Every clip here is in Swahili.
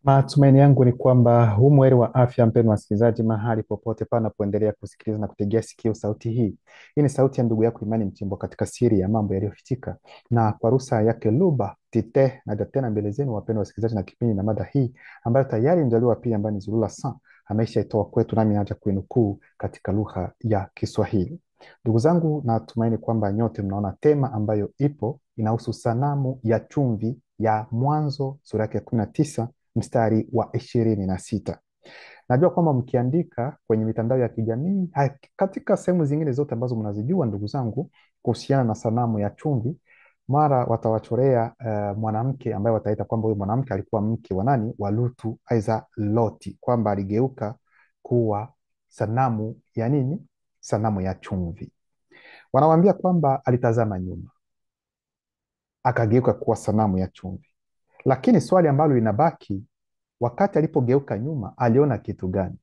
Matumaini yangu ni kwamba hu mweri wa afya, mpendwa wasikilizaji, mahali popote panapoendelea kusikiliza na kutegea sikio sauti hii. Hii ni sauti ya ndugu yako Imani Mchimbo katika siri ya mambo yaliyofichika, na kwa ruhusa yake Luba Tite na tena mbele zenu, wapendwa wasikilizaji, na kipindi na mada hii ambayo tayari mzaliwa wa pili ambaye ni Zulula ameshaitoa kwetu, nami naja kuinukuu katika lugha ya Kiswahili. Ndugu zangu, natumaini kwamba nyote mnaona tema ambayo ipo inahusu sanamu ya chumvi ya Mwanzo sura yake ya 19 mstari wa 26. Najua kwamba mkiandika kwenye mitandao ya kijamii katika sehemu zingine zote ambazo mnazijua, ndugu zangu, kuhusiana na sanamu ya chumvi, mara watawachorea mwanamke ambaye wataita kwamba huyu mwanamke alikuwa mke wa nani? Wa Lutu, aidha Loti, kwamba aligeuka kuwa sanamu ya nini? Sanamu ya chumvi. Wanawambia kwamba alitazama nyuma akageuka kuwa sanamu ya chumvi, lakini swali ambalo linabaki, wakati alipogeuka nyuma aliona kitu gani?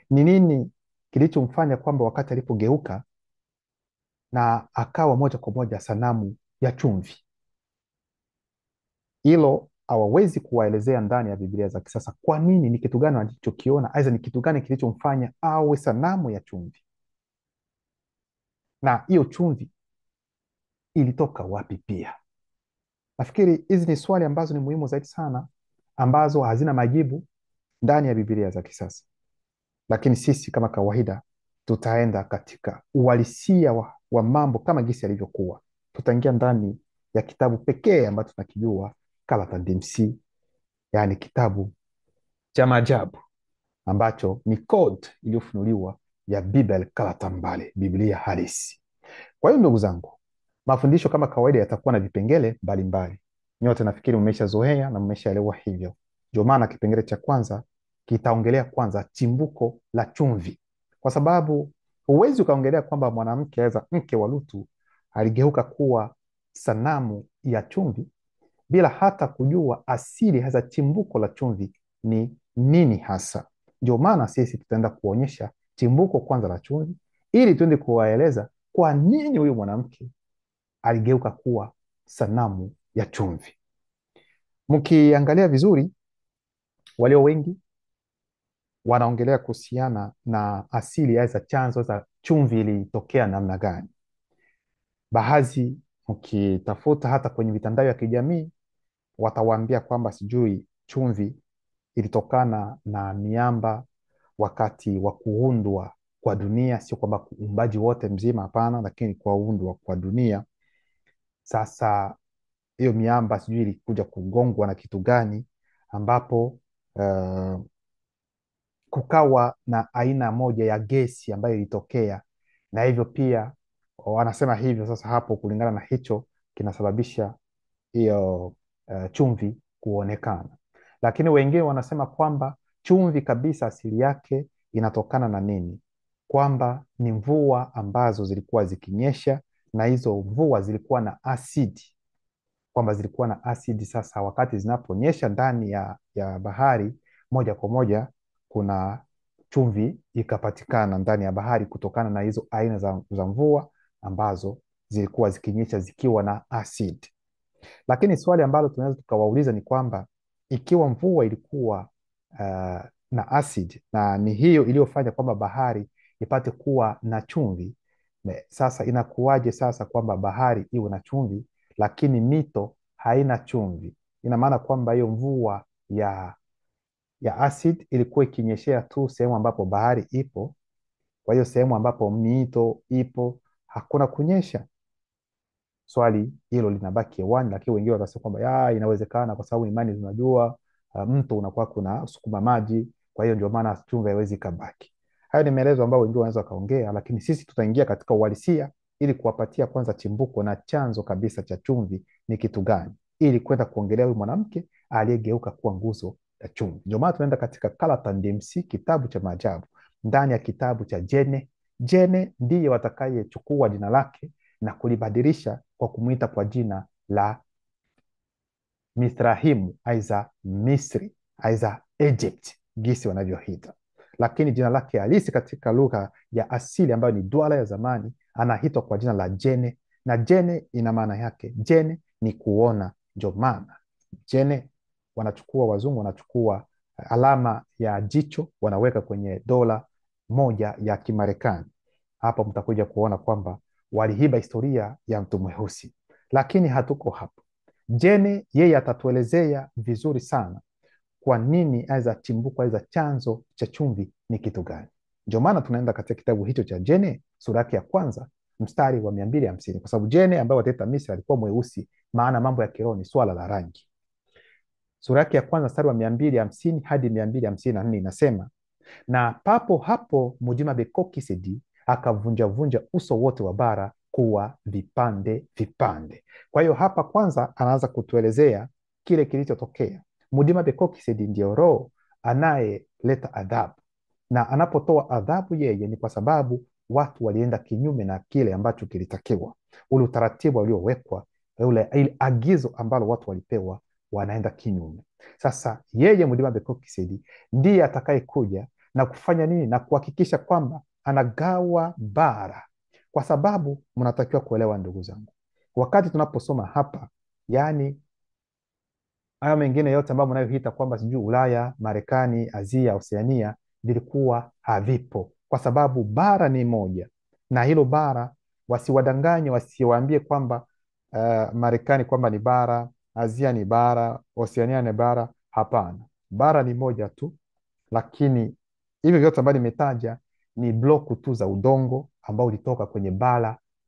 Ni nini kilichomfanya kwamba wakati alipogeuka na akawa moja kwa moja sanamu ya chumvi? Hilo hawawezi kuwaelezea ndani ya Biblia za kisasa. Kwa nini? Ni kitu gani alichokiona? Aidha, ni kitu gani kilichomfanya awe sanamu ya chumvi? Na hiyo chumvi ilitoka wapi? Pia nafikiri hizi ni swali ambazo ni muhimu zaidi sana, ambazo hazina majibu ndani ya Biblia za kisasa. Lakini sisi kama kawaida tutaenda katika uhalisia wa mambo kama jinsi yalivyokuwa. Tutaingia ndani ya kitabu pekee ambacho tunakijua, Kalatandimsi, yaani kitabu cha maajabu ambacho ni code iliyofunuliwa ya Bibel Kalatambale, Biblia halisi. Kwa hiyo ndugu zangu, mafundisho kama kawaida yatakuwa na vipengele mbalimbali. Nyote nafikiri mmeshazoea na mmeshaelewa hivyo. Ndio maana kipengele cha kwanza kitaongelea kwanza chimbuko la chumvi, kwa sababu huwezi ukaongelea kwamba mwanamke aweza mke wa Lutu aligeuka kuwa sanamu ya chumvi bila hata kujua asili hasa chimbuko la chumvi ni nini hasa. Ndio maana sisi tutaenda kuonyesha chimbuko kwanza la chumvi, ili tuende kuwaeleza kwa nini huyu mwanamke aligeuka kuwa sanamu ya chumvi. Mkiangalia vizuri, walio wengi wanaongelea kuhusiana na asili ya chanzo za chumvi ilitokea namna gani. Baadhi mkitafuta hata kwenye mitandao ya kijamii watawaambia kwamba sijui chumvi ilitokana na miamba wakati wa kuundwa kwa dunia. Sio kwamba uumbaji wote mzima, hapana, lakini kwa kuundwa kwa dunia. Sasa hiyo miamba sijui ilikuja kugongwa na kitu gani, ambapo kukawa na aina moja ya gesi ambayo ilitokea, na hivyo pia wanasema hivyo. Sasa hapo, kulingana na hicho, kinasababisha hiyo chumvi kuonekana. Lakini wengine wanasema kwamba chumvi kabisa asili yake inatokana na nini? Kwamba ni mvua ambazo zilikuwa zikinyesha, na hizo mvua zilikuwa na asidi, kwamba zilikuwa na asidi. Sasa wakati zinaponyesha ndani ya bahari, moja kwa moja kuna chumvi ikapatikana ndani ya bahari kutokana na hizo aina za mvua ambazo zilikuwa zikinyesha zikiwa na asidi. Lakini swali ambalo tunaweza tukawauliza ni kwamba ikiwa mvua ilikuwa na asidi, na ni hiyo iliyofanya kwamba bahari ipate kuwa na chumvi, sasa inakuwaje sasa kwamba bahari iwe na chumvi lakini mito haina chumvi? Ina maana kwamba hiyo mvua ya acid ilikuwa ikinyeshea tu sehemu ambapo bahari ipo, kwa hiyo sehemu ambapo mito ipo hakuna kunyesha. Swali hilo linabaki hewani, lakini wengine watasema kwamba inawezekana kwa sababu imani tunajua mto unakuwa kuna sukuma maji, kwa hiyo ndio maana chumvi haiwezi kabaki. Hayo ni maelezo ambayo wengine wanaweza wakaongea, lakini sisi tutaingia katika uhalisia ili kuwapatia kwanza chimbuko na chanzo kabisa cha chumvi ni kitu gani, ili kwenda kuongelea huyu mwanamke aliyegeuka kuwa nguzo ya chumvi. Ndio maana tunaenda katika Kalatandimsi, kitabu cha maajabu, ndani ya kitabu cha Jene. Jene ndiye watakayechukua jina lake na kulibadilisha kwa kumwita kwa jina la Mithrahimu, aiza Misri, aiza Egypt, gisi wanavyohita. Lakini jina lake halisi katika lugha ya asili ambayo ni Duala ya zamani, anaitwa kwa jina la Jene, na Jene ina maana yake. Jene ni kuona, ndio maana Jene wazungu wanachukua alama ya jicho wanaweka kwenye dola moja ya Kimarekani. Hapa mtakuja kuona kwamba waliiba historia ya mtu mweusi, lakini hatuko hapo. Jene yeye atatuelezea vizuri sana kwa nini aza chimbuko aza chanzo cha chumvi ni kitu gani. Ndio maana tunaenda katika kitabu hicho cha Jene sura yake ya kwanza mstari wa 250, kwa sababu Jene ambaye wataita Misri alikuwa mweusi, maana mambo ya kiroho ni swala la rangi. Sura yake ya kwanza mstari wa 250 hadi 254 inasema, na papo hapo Mujima Bekokisedi akavunjavunja uso wote wa bara kuwa vipande vipande. Kwa hiyo hapa kwanza anaanza kutuelezea kile kilichotokea. Mujima Bekokisedi ndio roho anayeleta adhabu, na anapotoa adhabu yeye ni kwa sababu watu walienda kinyume na kile ambacho kilitakiwa, ule utaratibu uliowekwa, ile agizo ambalo watu walipewa, wanaenda kinyume. Sasa yeye Mujima Bekokisedi ndiye atakayekuja na kufanya nini? Na kuhakikisha kwamba anagawa bara, kwa sababu mnatakiwa kuelewa ndugu zangu, wakati tunaposoma hapa, yani haya mengine yote ambayo mnayoita kwamba sijui Ulaya, Marekani, Asia, Oceania, vilikuwa havipo, kwa sababu bara ni moja, na hilo bara wasiwadanganye, wasiwaambie kwamba Marekani kwamba ni bara, Asia ni bara, Oceania ni bara. Hapana, bara ni moja tu, lakini hivi vyote ambavyo nimetaja ni bloku tu za udongo ambao ulitoka kwenye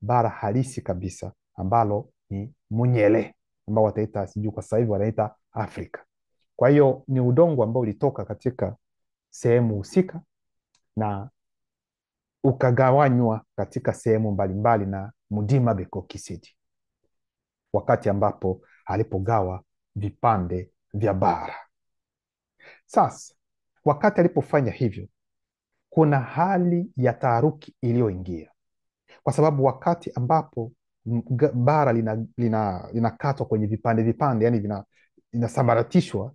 bara halisi kabisa ambalo ni Munyele, ambao wataita sijui kwa sasa hivi wanaita Afrika. Kwa hiyo ni udongo ambao ulitoka katika sehemu husika na ukagawanywa katika sehemu mbalimbali na Mujima Bekokisedi, wakati ambapo alipogawa vipande vya bara. Sasa wakati alipofanya hivyo, kuna hali ya taharuki iliyoingia, kwa sababu wakati ambapo bara linakatwa kwenye vipande vipande, yani inasambaratishwa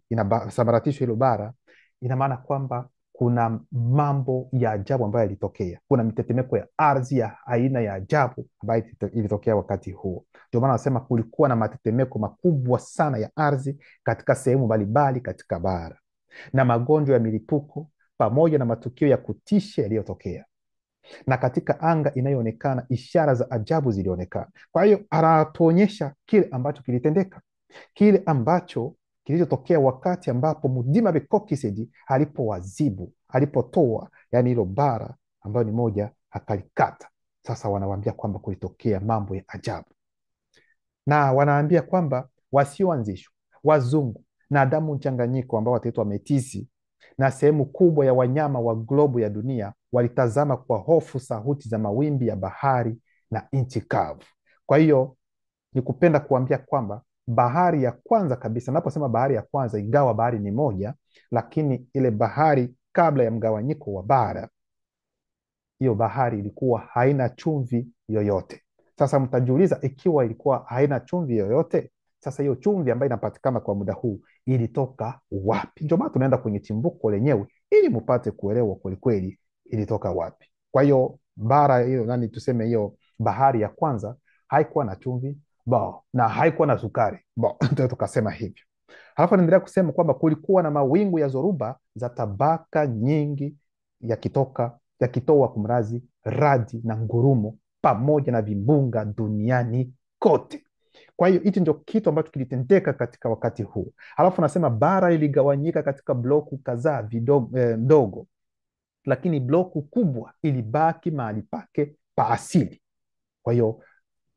hilo bara, ina maana kwamba kuna mambo ya ajabu ambayo yalitokea. Kuna mitetemeko ya ardhi ya aina ya ajabu ambayo ilitokea wakati huo. Ndio maana nasema kulikuwa na matetemeko makubwa sana ya ardhi katika sehemu mbalimbali katika bara, na magonjwa ya milipuko pamoja na matukio ya kutisha yaliyotokea, na katika anga inayoonekana ishara za ajabu zilionekana. Kwa hiyo anatuonyesha kile ambacho kilitendeka, kile ambacho kilichotokea wakati ambapo Mujima Bekokisedi alipotoa yani hilo bara ambayo ni moja akalikata. Sasa wanawaambia kwamba kulitokea mambo ya ajabu, na wanaambia kwamba wasioanzishwa, wazungu na damu mchanganyiko ambao wataitwa Metisi na sehemu kubwa ya wanyama wa globu ya dunia walitazama kwa hofu sauti za mawimbi ya bahari na nchi kavu. Kwa hiyo ni kupenda kuambia kwamba bahari ya kwanza kabisa, naposema bahari ya kwanza, ingawa bahari ni moja, lakini ile bahari kabla ya mgawanyiko wa bara, hiyo bahari ilikuwa haina chumvi yoyote. Sasa mtajiuliza, ikiwa ilikuwa haina chumvi yoyote, sasa hiyo chumvi ambayo inapatikana kwa muda huu ilitoka wapi? Ndio maana tunaenda kwenye chimbuko lenyewe ili mupate kuelewa kwelikweli ilitoka wapi. Kwa hiyo bara hiyo, tuseme hiyo bahari ya kwanza haikuwa na chumvi na haikuwa na sukari tukasema hivyo. Halafu anaendelea kusema kwamba kulikuwa na mawingu ya zoruba za tabaka nyingi yakitoa kumrazi radi na ngurumo pamoja na vimbunga duniani kote. Kwa hiyo hichi ndio kitu ambacho kilitendeka katika wakati huu. Halafu anasema bara liligawanyika katika bloku kadhaa ndogo, lakini bloku kubwa ilibaki mahali pake pa asili. Kwa hiyo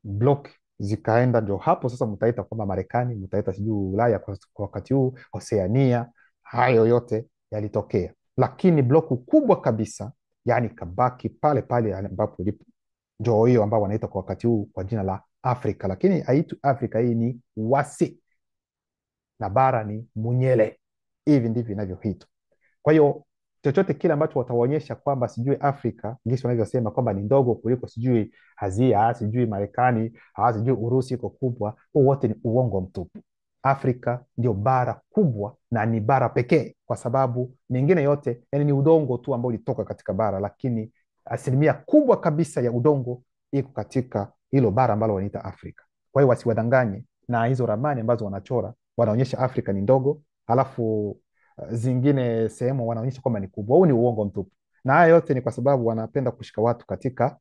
bloku zikaenda, ndio hapo sasa mtaita kwamba Marekani, mtaita sijui Ulaya kwa wakati huu, Oceania, hayo yote yalitokea, lakini bloku kubwa kabisa yani kabaki pale pale ambapo ilipo, ndio hiyo ambao wanaita kwa wakati huu kwa jina la Afrika, lakini haitu Afrika, hii ni wasi na bara ni Munyele. Hivi ndivyo inavyoitwa. Kwa hiyo chochote kile ambacho wataonyesha kwamba sijui Afrika jinsi wanavyosema kwamba ni ndogo kuliko sijui Asia, sijui Marekani, sijui Urusi iko kubwa, wote ni uongo mtupu. Afrika ndio bara kubwa na ni bara pekee, kwa sababu mingine yote yani ni udongo tu ambao ulitoka katika bara, lakini asilimia kubwa kabisa ya udongo iko katika hilo bara ambalo wanaita Afrika. Kwa hiyo wasiwadanganye na hizo ramani ambazo wanachora, wanaonyesha Afrika ni ndogo, halafu zingine sehemu wanaonyesha kwamba ni kubwa. Huu ni uongo mtupu, na haya yote ni kwa sababu wanapenda kushika watu katika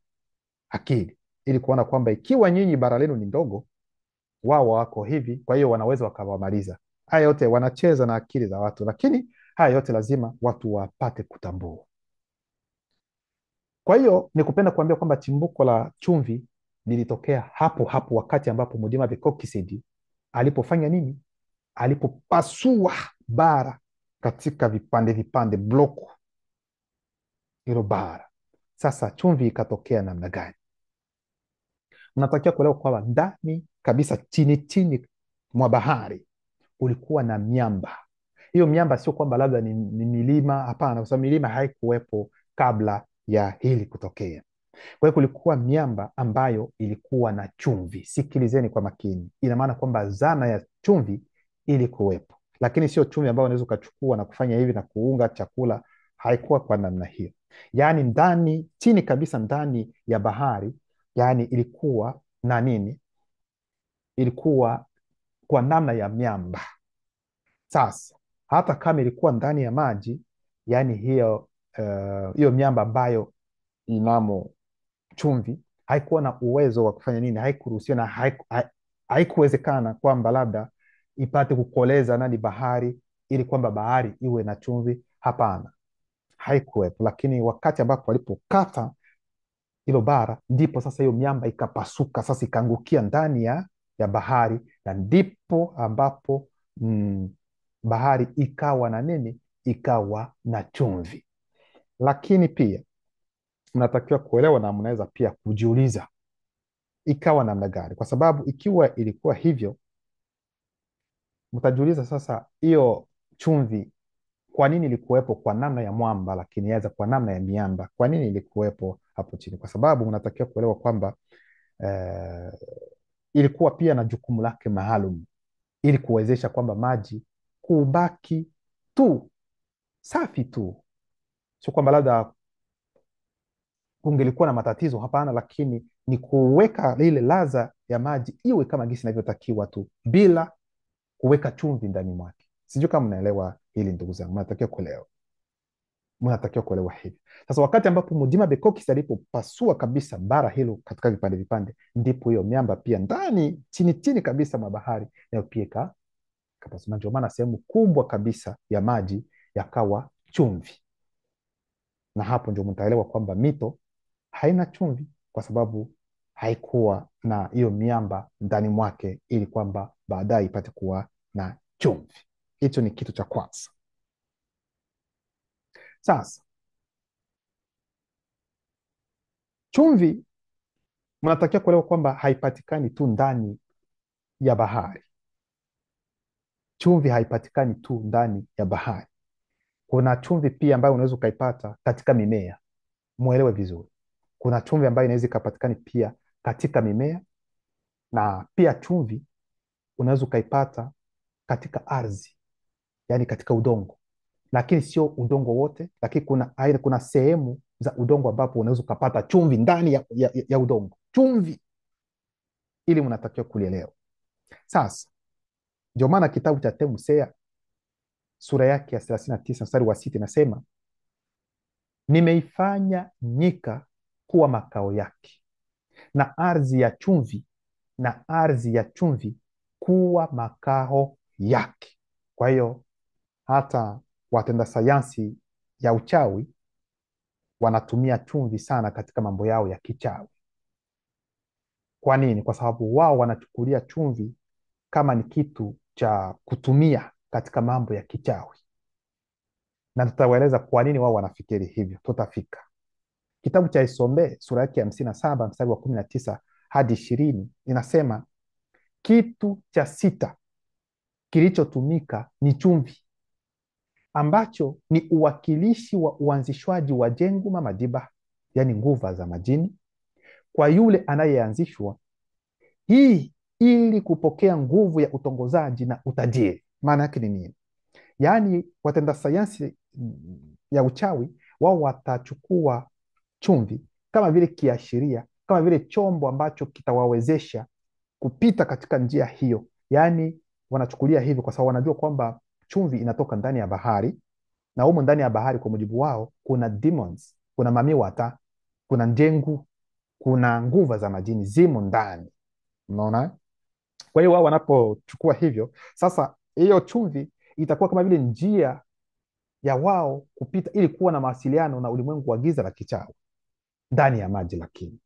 akili, ili kuona kwamba ikiwa nyinyi bara lenu ni ndogo, wao wako hivi, kwa hiyo wanaweza wakawamaliza. Haya yote wanacheza na akili za watu, lakini haya yote lazima watu wapate kutambua. Kwa hiyo ni kupenda kuambia kwamba chimbuko la chumvi lilitokea hapo hapo wakati ambapo Mudima Bekokisedi alipofanya nini? Alipopasua bara katika vipande vipande, bloku hilo bara. Sasa chumvi ikatokea namna gani? Mnatakiwa kuelewa kwamba ndani kabisa, chini chini mwa bahari kulikuwa na miamba. Hiyo miamba sio kwamba labda ni milima, hapana, kwa sababu milima haikuwepo kabla ya hili kutokea. Kwa hiyo kulikuwa miamba ambayo ilikuwa na chumvi. Sikilizeni kwa makini, ina maana kwamba zana ya chumvi ilikuwepo, lakini sio chumvi ambayo unaweza ukachukua na kufanya hivi na kuunga chakula. Haikuwa kwa namna hiyo. Yaani ndani, chini kabisa, ndani ya bahari, yaani ilikuwa na nini? Ilikuwa kwa namna ya miamba. Sasa hata kama ilikuwa ndani ya maji, yaani hiyo miamba ambayo inamo chumvi haikuwa na uwezo wa kufanya nini, haikuruhusiwa na haikuwezekana kwamba labda ipate kukoleza nani bahari, ili kwamba bahari iwe na chumvi. Hapana, haikuwepo. Lakini wakati ambapo walipokata hilo bara, ndipo sasa hiyo miamba ikapasuka, sasa ikaangukia ndani ya bahari, na ndipo ambapo bahari ikawa na nini, ikawa na chumvi. Lakini pia mnatakiwa kuelewa na mnaweza pia kujiuliza ikawa namna gani, kwa sababu ikiwa ilikuwa hivyo, mtajiuliza sasa, hiyo chumvi kwa nini ilikuwepo kwa namna ya mwamba, lakini yaweza kwa namna ya miamba? Kwa nini ilikuwepo hapo chini? Kwa sababu mnatakiwa kuelewa kwamba eh, ilikuwa pia na jukumu lake maalum, ili kuwezesha kwamba maji kubaki tu safi tu, sio kwamba labda kungelikuwa na matatizo, hapana, lakini ni kuweka ile ladha ya maji iwe kama gisi inavyotakiwa tu, bila kuweka chumvi ndani mwake. Sijui kama mnaelewa hili ndugu zangu, mnatakiwa kuelewa hivi. Sasa wakati ambapo Mudima Bekokisi alipopasua kabisa bara hilo katika vipande vipande, ndipo hiyo miamba pia ndani chini chini kabisa mwa bahari nayo pia ikapasua. Ndio maana sehemu kubwa kabisa ya maji yakawa chumvi, na hapo ndio mtaelewa kwamba mito haina chumvi, kwa sababu haikuwa na hiyo miamba ndani mwake, ili kwamba baadaye ipate kuwa na chumvi. Hicho ni kitu cha kwanza. Sasa chumvi mnatakiwa kuelewa kwamba haipatikani tu ndani ya bahari. Chumvi haipatikani tu ndani ya bahari. Kuna chumvi pia ambayo unaweza ukaipata katika mimea. Muelewe vizuri, kuna chumvi ambayo inaweza ikapatikana pia katika mimea, na pia chumvi unaweza ukaipata katika ardhi, yaani katika udongo, lakini sio udongo wote. Lakini kuna sehemu za udongo ambapo unaweza ukapata chumvi ndani ya udongo, chumvi, ili mnatakiwa kulielewa. Sasa ndio maana kitabu cha Temusea sura yake ya 39 mstari wa 6 inasema, nimeifanya nyika kuwa makao yake, na ardhi ya chumvi kuwa makao yake. Kwa hiyo hata watenda sayansi ya uchawi wanatumia chumvi sana katika mambo yao ya kichawi. Kwa nini? Kwa sababu wao wanachukulia chumvi kama ni kitu cha kutumia katika mambo ya kichawi, na tutawaeleza kwa nini wao wanafikiri hivyo. Tutafika kitabu cha Isombe sura yake ya 57 mstari wa 19 hadi 20 inasema, kitu cha sita kilichotumika ni chumvi, ambacho ni uwakilishi wa uanzishwaji wa Jenguma Madiba, yaani nguva za majini, kwa yule anayeanzishwa, hii ili kupokea nguvu ya utongozaji na utajiri. Maana yake ni nini? Yaani watenda sayansi ya uchawi wao watachukua chumvi kama vile kiashiria, kama vile chombo ambacho kitawawezesha kupita katika njia hiyo. Yaani wanachukulia hivyo kwa sababu wanajua kwamba chumvi inatoka ndani ya bahari, na humo ndani ya bahari kwa mujibu wao kuna demons, kuna mamiwata, kuna ndengu, kuna nguva za majini zimo ndani. Unaona? Kwa hiyo wao wanapochukua hivyo sasa, hiyo chumvi itakuwa kama vile njia ya wao kupita ili kuwa na mawasiliano na ulimwengu wa giza la kichawi ndani ya maji, lakini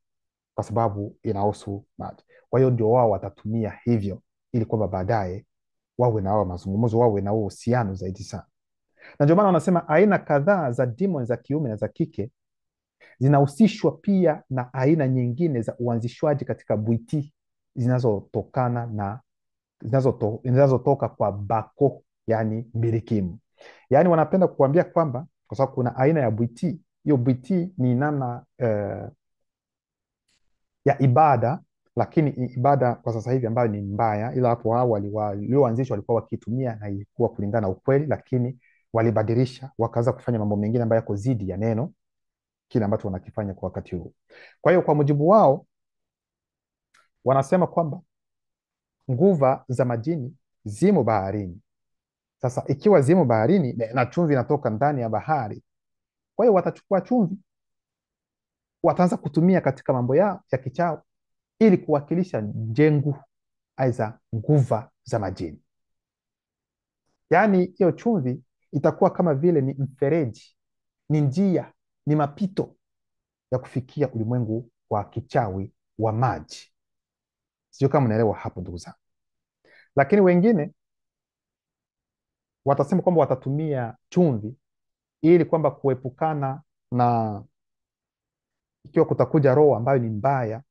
kwa sababu inahusu maji. Kwa hiyo ndio wao watatumia hivyo ili kwamba baadaye wawe na wao mazungumzo, wawe na uhusiano zaidi sana. Na ndio maana wanasema aina kadhaa za demon za kiume na za kike zinahusishwa pia na aina nyingine za uanzishwaji katika bwiti zinazotokana na zinazotoka kwa Bako, yani mbilikimu. Yani wanapenda kukuambia kwamba kwa sababu kuna aina ya bwiti, hiyo bwiti ni namna ya ibada, lakini ibada kwa sasa hivi ambayo ni mbaya, ila hapo awali walioanzishwa walikuwa wakitumia na ilikuwa kulingana na ukweli, lakini walibadilisha wakaanza kufanya mambo mengine ambayo yako zidi ya neno kile ambacho wanakifanya kwa wakati huu. Kwa hiyo kwa mujibu wao wanasema kwamba nguva za majini zimo baharini. Sasa ikiwa zimo baharini na chumvi inatoka ndani ya bahari, kwa hiyo watachukua chumvi, wataanza kutumia katika mambo yao ya kichawi ili kuwakilisha njengu, aidha nguva za majini. Yaani hiyo chumvi itakuwa kama vile ni mfereji, ni njia, ni mapito ya kufikia ulimwengu wa kichawi wa maji. Sio kama unaelewa hapo ndugu zangu. Lakini wengine watasema kwamba watatumia chumvi ili kwamba kuepukana na ikiwa kutakuja roho ambayo ni mbaya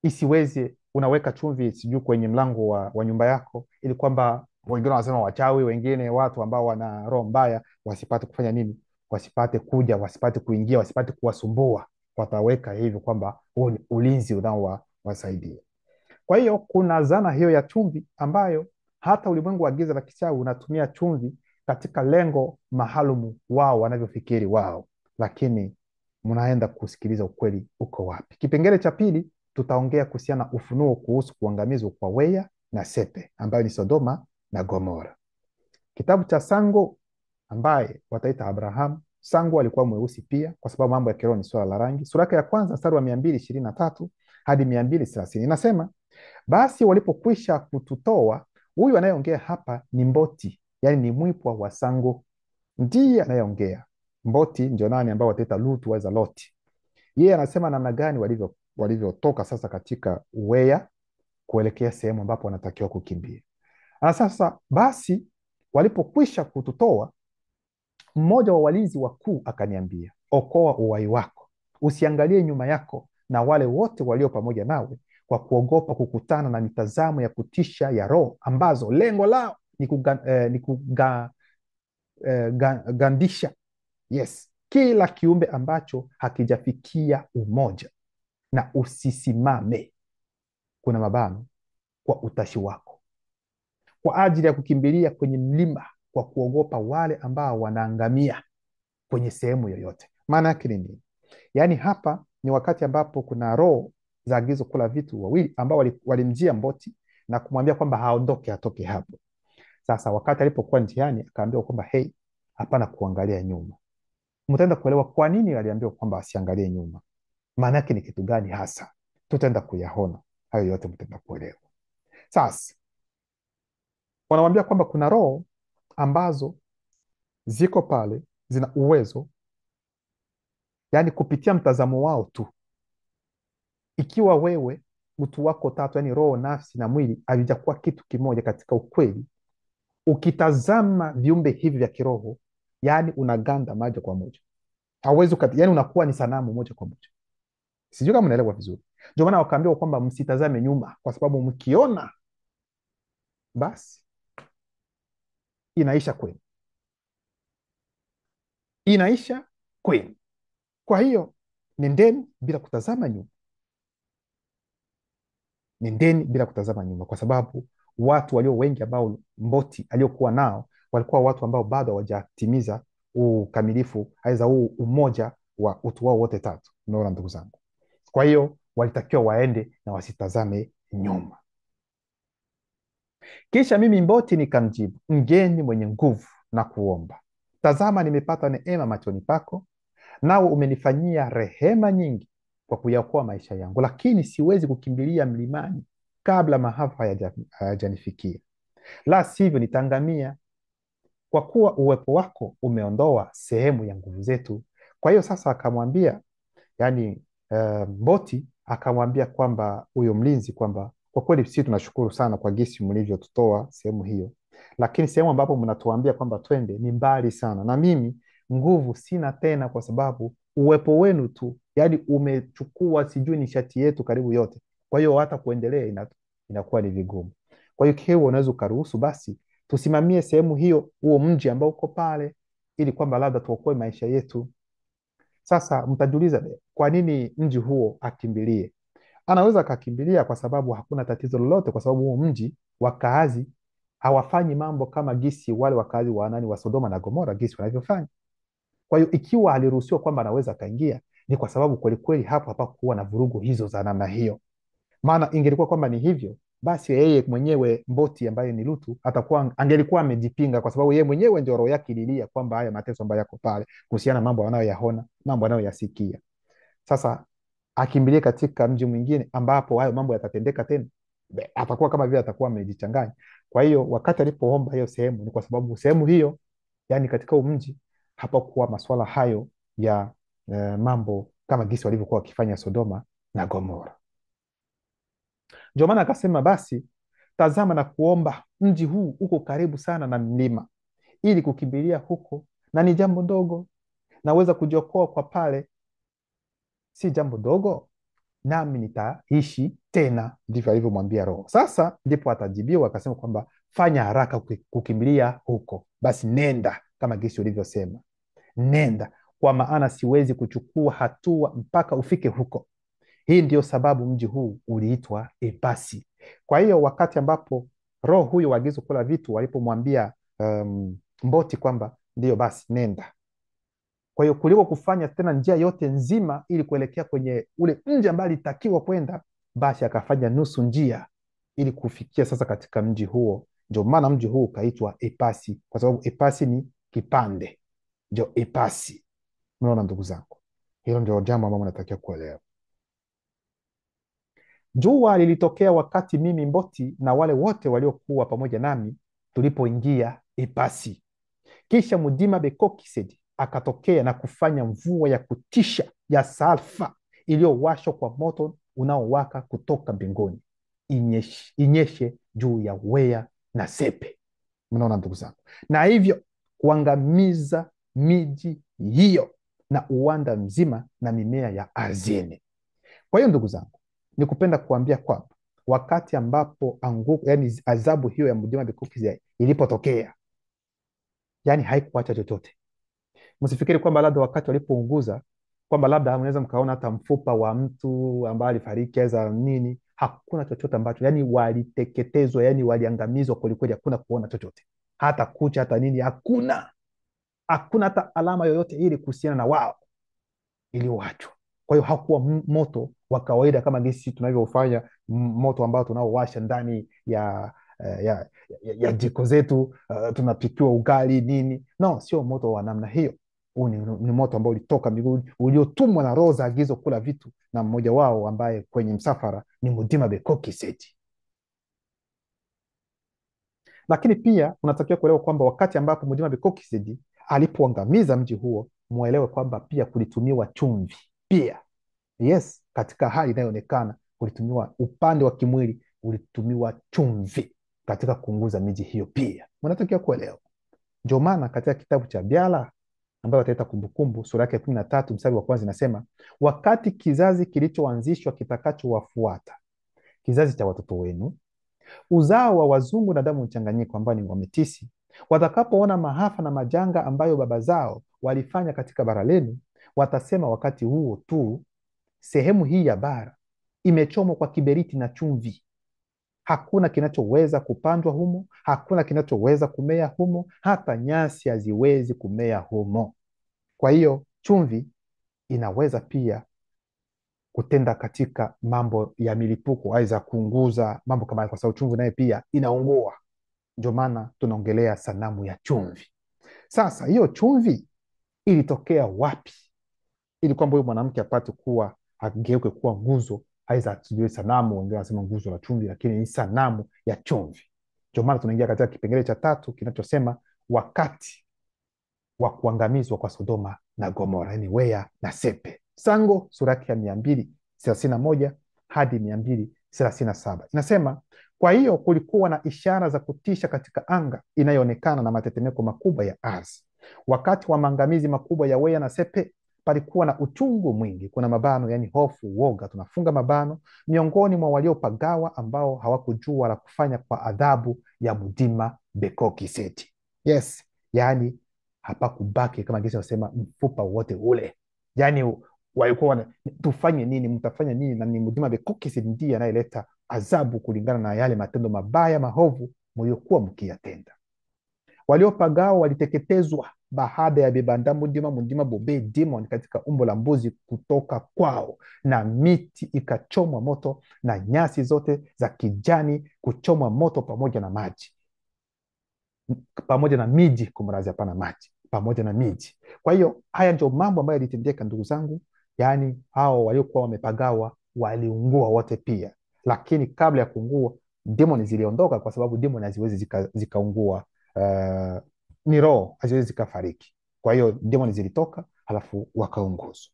isiweze, unaweka chumvi sijui kwenye mlango wa nyumba yako, ili kwamba wengine wanasema wachawi, wengine watu ambao wana roho mbaya wasipate kufanya nini, wasipate kuja, wasipate kuingia, wasipate kuwasumbua. Wataweka hivyo kwamba huo ni ulinzi unaowasaidia. Kwa hiyo kuna zana hiyo ya chumvi ambayo hata ulimwengu wa giza la kichawi unatumia chumvi katika lengo maalumu wao wanavyofikiri wao, lakini mnaenda kusikiliza ukweli uko wapi. Kipengele cha pili tutaongea kuhusiana na ufunuo kuhusu kuangamizwa kwa Weya na Sepe ambayo ni Sodoma na Gomora. Kitabu cha Sango ambaye wataita Abrahamu. Sango alikuwa mweusi pia, kwa sababu mambo ya kiroho ni swala la rangi. Sura ya kwanza mstari wa 223 hadi 230 inasema, basi walipokwisha kututoa, huyu anayeongea hapa ni Mboti, yani ni mwipwa wa Sango, ndiye anayeongea. Mboti ndio nani ambao wataita Lutu wa Loti. Yeye anasema namna gani walivyotoka sasa katika Weya kuelekea sehemu ambapo wanatakiwa kukimbia. Na sasa basi walipokwisha kututoa, mmoja wa walinzi wakuu akaniambia, okoa uhai wako, usiangalie nyuma yako na wale wote walio pamoja nawe, kwa kuogopa kukutana na mitazamo ya kutisha ya roho ambazo lengo lao ni kugandisha kila kiumbe ambacho hakijafikia umoja, na usisimame, kuna mabano, kwa utashi wako, kwa ajili ya kukimbilia kwenye mlima, kwa kuogopa wale ambao wanaangamia kwenye sehemu yoyote. Maana yake ni nini? Yaani hapa ni wakati ambapo kuna roho za agizo kula vitu wawili ambao walimjia Mboti na kumwambia kwamba haondoke, atoke hapo. Sasa wakati alipokuwa njiani akaambiwa kwamba hapana kuangalia nyuma. Mtaenda kuelewa kwa nini aliambiwa kwamba asiangalie nyuma. Maana yake ni kitu gani hasa? Tutaenda kuyaona hayo yote, mtaenda kuelewa. Sasa wanamwambia kwamba kuna roho ambazo ziko pale, zina uwezo, yani kupitia mtazamo wao tu. Ikiwa wewe utu wako tatu, yani roho, nafsi na mwili, havijakuwa kitu kimoja katika ukweli, ukitazama viumbe hivi vya kiroho, yani unaganda moja kwa moja, hauwezi yani unakuwa ni sanamu moja kwa moja. Sijui kama unaelewa vizuri. Ndio maana wakaambiwa kwamba msitazame nyuma, kwa sababu mkiona basi inaisha kwenu, inaisha kwenu. Kwa hiyo nendeni bila kutazama nyuma, nendeni bila kutazama nyuma, kwa sababu watu walio wengi ambao Mboti aliokuwa nao walikuwa watu ambao bado hawajatimiza ukamilifu, aidha huu umoja wa utu wao wote tatu. Unaona ndugu zangu? Kwa hiyo walitakiwa waende na wasitazame nyuma. Kisha mimi Mboti nikamjibu, mgeni mwenye nguvu na kuomba, tazama, nimepata neema machoni pako, nawe umenifanyia rehema nyingi kwa kuyaokoa maisha yangu, lakini siwezi kukimbilia mlimani kabla maafa hayajanifikia, la sivyo nitaangamia, kwa kuwa uwepo wako umeondoa sehemu ya nguvu zetu. Kwa hiyo sasa akamwambia, yani Mboti akamwambia kwamba huyo mlinzi kwamba kwa kweli sisi tunashukuru sana kwa gisi mlivyotutoa sehemu hiyo, lakini sehemu ambapo mnatuambia kwamba twende ni mbali sana, na mimi nguvu sina tena, kwa sababu uwepo wenu tu yani umechukua sijui nishati yetu karibu yote. Kwa hiyo hata kuendelea inakuwa ni vigumu. Kwa hiyo Kihewo, unaweza ukaruhusu basi tusimamie sehemu hiyo, huo mji ambao uko pale, ili kwamba labda tuokoe maisha yetu. Sasa mtajiuliza, kwa nini mji huo akimbilie? Anaweza akakimbilia kwa sababu hakuna tatizo lolote, kwa sababu huo mji wakaazi hawafanyi mambo kama gisi wale wakaazi wa Sodoma na Gomora gisi wanavyofanya. Kwa hiyo ikiwa aliruhusiwa kwamba anaweza akaingia, ni kwa sababu kwelikweli hapo hapakuwa na vurugu hizo za namna hiyo. Maana ingelikuwa kwamba ni hivyo, basi yeye mwenyewe Mboti ambaye ni Lutu angelikuwa amejipinga, kwa sababu yeye mwenyewe ndio roho yake ililia kwamba haya mateso ambayo yako pale kuhusiana na mambo anayoyaona, mambo anayoyasikia. Sasa akimbilie katika mji mwingine ambapo hayo mambo yatatendeka tena, atakuwa kama vile atakuwa amejichanganya. Kwa hiyo wakati alipoomba hiyo sehemu, ni kwa sababu sehemu hiyo, yani katika mji hapakuwa masuala hayo ya mambo kama gisi walivyokuwa wakifanya Sodoma na Gomora. Ndio maana akasema, basi tazama na kuomba, mji huu uko karibu sana na mlima, ili kukimbilia huko, na ni jambo dogo, naweza kujiokoa kwa pale, si jambo dogo, nami nitaishi tena. Ndivyo alivyomwambia Roho. Sasa ndipo atajibiwa akasema kwamba fanya haraka kukimbilia huko, basi nenda kama gisi ulivyosema, nenda, kwa maana siwezi kuchukua hatua mpaka ufike huko. Hii ndio sababu mji huu uliitwa Epasi. Kwa hiyo wakati ambapo roho huyo wa agizo kula vitu walipomwambia Mboti kwamba ndiyo basi nenda, kwa hiyo kuliko kufanya tena njia yote nzima ili kuelekea kwenye ule mji ambao alitakiwa kwenda, basi akafanya nusu njia ili kufikia sasa katika mji huo. Ndio maana mji huu ukaitwa Epasi, kwa sababu Epasi ni kipande, ndio Epasi. Mnaona ndugu zangu, hilo ndio jambo ambalo natakiwa kuelewa. Jua lilitokea wakati mimi Mboti na wale wote waliokuwa pamoja nami tulipoingia Epasi. Kisha Mudima Bekokisedi akatokea na kufanya mvua ya kutisha ya salfa iliyowashwa kwa moto unaowaka kutoka mbinguni inyeshe juu ya Wea na Sepe. Mnaona ndugu zangu, na hivyo kuangamiza miji hiyo na uwanda mzima na mimea ya ardhini. Kwa hiyo ndugu zangu, ni kupenda kuambia kwamba wakati ambapo yani adhabu hiyo ya Mudima Bekokisedi ilipotokea, yani haikuacha chochote. Msifikiri kwamba labda wakati walipounguza kwamba labda mnaweza mkaona hata mfupa wa mtu ambaye alifariki aza nini. Hakuna chochote ambacho, yani waliteketezwa, yani waliangamizwa kwelikweli. Hakuna kuona chochote, hata kucha, hata nini, hakuna hata alama yoyote ili kuhusiana na wao iliyoachwa. Kwa hiyo hakuwa moto wa kawaida kama gesi tunavyofanya moto ambao tunaowasha ndani ya jiko zetu, tunapikiwa ugali nini. No, sio moto wa namna hiyo. Huu ni moto ambao ulitoka mbinguni, uliotumwa na roho za agizo kula vitu, na mmoja wao ambaye kwenye msafara ni Mudima Bekokisedi. Lakini pia unatakiwa kuelewa kwamba wakati ambapo Mudima Bekokisedi alipoangamiza mji huo, muelewe kwamba pia kulitumiwa chumvi pia. Yes, katika hali inayoonekana kulitumiwa, upande wa kimwili ulitumiwa chumvi katika kuunguza miji hiyo pia. Unatakiwa kuelewa. Ndio maana katika kitabu cha Byala ambayo wataita Kumbukumbu sura yake 13 mstari wa kwanza inasema, wakati kizazi kilichoanzishwa kitakachowafuata, kizazi cha watoto wenu, uzao wa wazungu na damu mchanganyiko ambao ni Wametisi, watakapoona maafa na majanga ambayo baba zao walifanya katika bara lenu, watasema wakati huo tu, sehemu hii ya bara imechomwa kwa kiberiti na chumvi. Hakuna kinachoweza kupandwa humo, hakuna kinachoweza kumea humo, hata nyasi haziwezi kumea humo. Kwa hiyo chumvi inaweza pia kutenda katika mambo ya milipuko, aidha kuunguza mambo kama hayo, kwa sababu chumvi naye pia inaungua. Ndio maana tunaongelea sanamu ya chumvi. Sasa hiyo chumvi ilitokea wapi, ili kwamba huyu mwanamke apate kuwa ageuke kuwa nguzo, aidha sijui sanamu, wengine wanasema nguzo la chumvi, lakini ni sanamu ya chumvi. Ndio maana tunaingia katika kipengele cha tatu kinachosema wakati wa kuangamizwa kwa Sodoma na Gomora, yani Wea na Sepe. Sango sura yake ya 231 hadi 237 inasema, kwa hiyo kulikuwa na ishara za kutisha katika anga inayoonekana na matetemeko makubwa ya ardhi. Wakati wa maangamizi makubwa ya Wea na Sepe palikuwa na uchungu mwingi, kuna mabano, yani hofu, uoga, tunafunga mabano, miongoni mwa waliopagawa ambao hawakujua la kufanya kwa adhabu ya mudima bekokiseti. Yes, yani hapakubaki kama gesi wasema mfupa wote ule, yani walikuwa tufanye nini, mtafanya nini? Na ni mudima bekokiseti ndiye anayeleta adhabu kulingana na yale matendo mabaya mahovu mliokuwa mkiyatenda. Waliopagawa waliteketezwa baada ya bebanda mudima bobe demon katika umbo la mbuzi kutoka kwao, na miti ikachomwa moto na nyasi zote za kijani kuchomwa moto pamoja na maji, pamoja na miji, kumrazi, hapana maji, pamoja na miji. Kwa hiyo haya ndio mambo ambayo yalitendeka, ndugu zangu. Yaani hao waliokuwa wamepagawa waliungua wote pia, lakini kabla ya kuungua demoni ziliondoka, kwa sababu demoni haziwezi zikaungua. Ni roho, haziwezi zikafariki. Kwa hiyo demoni zilitoka, halafu wakaunguzwa.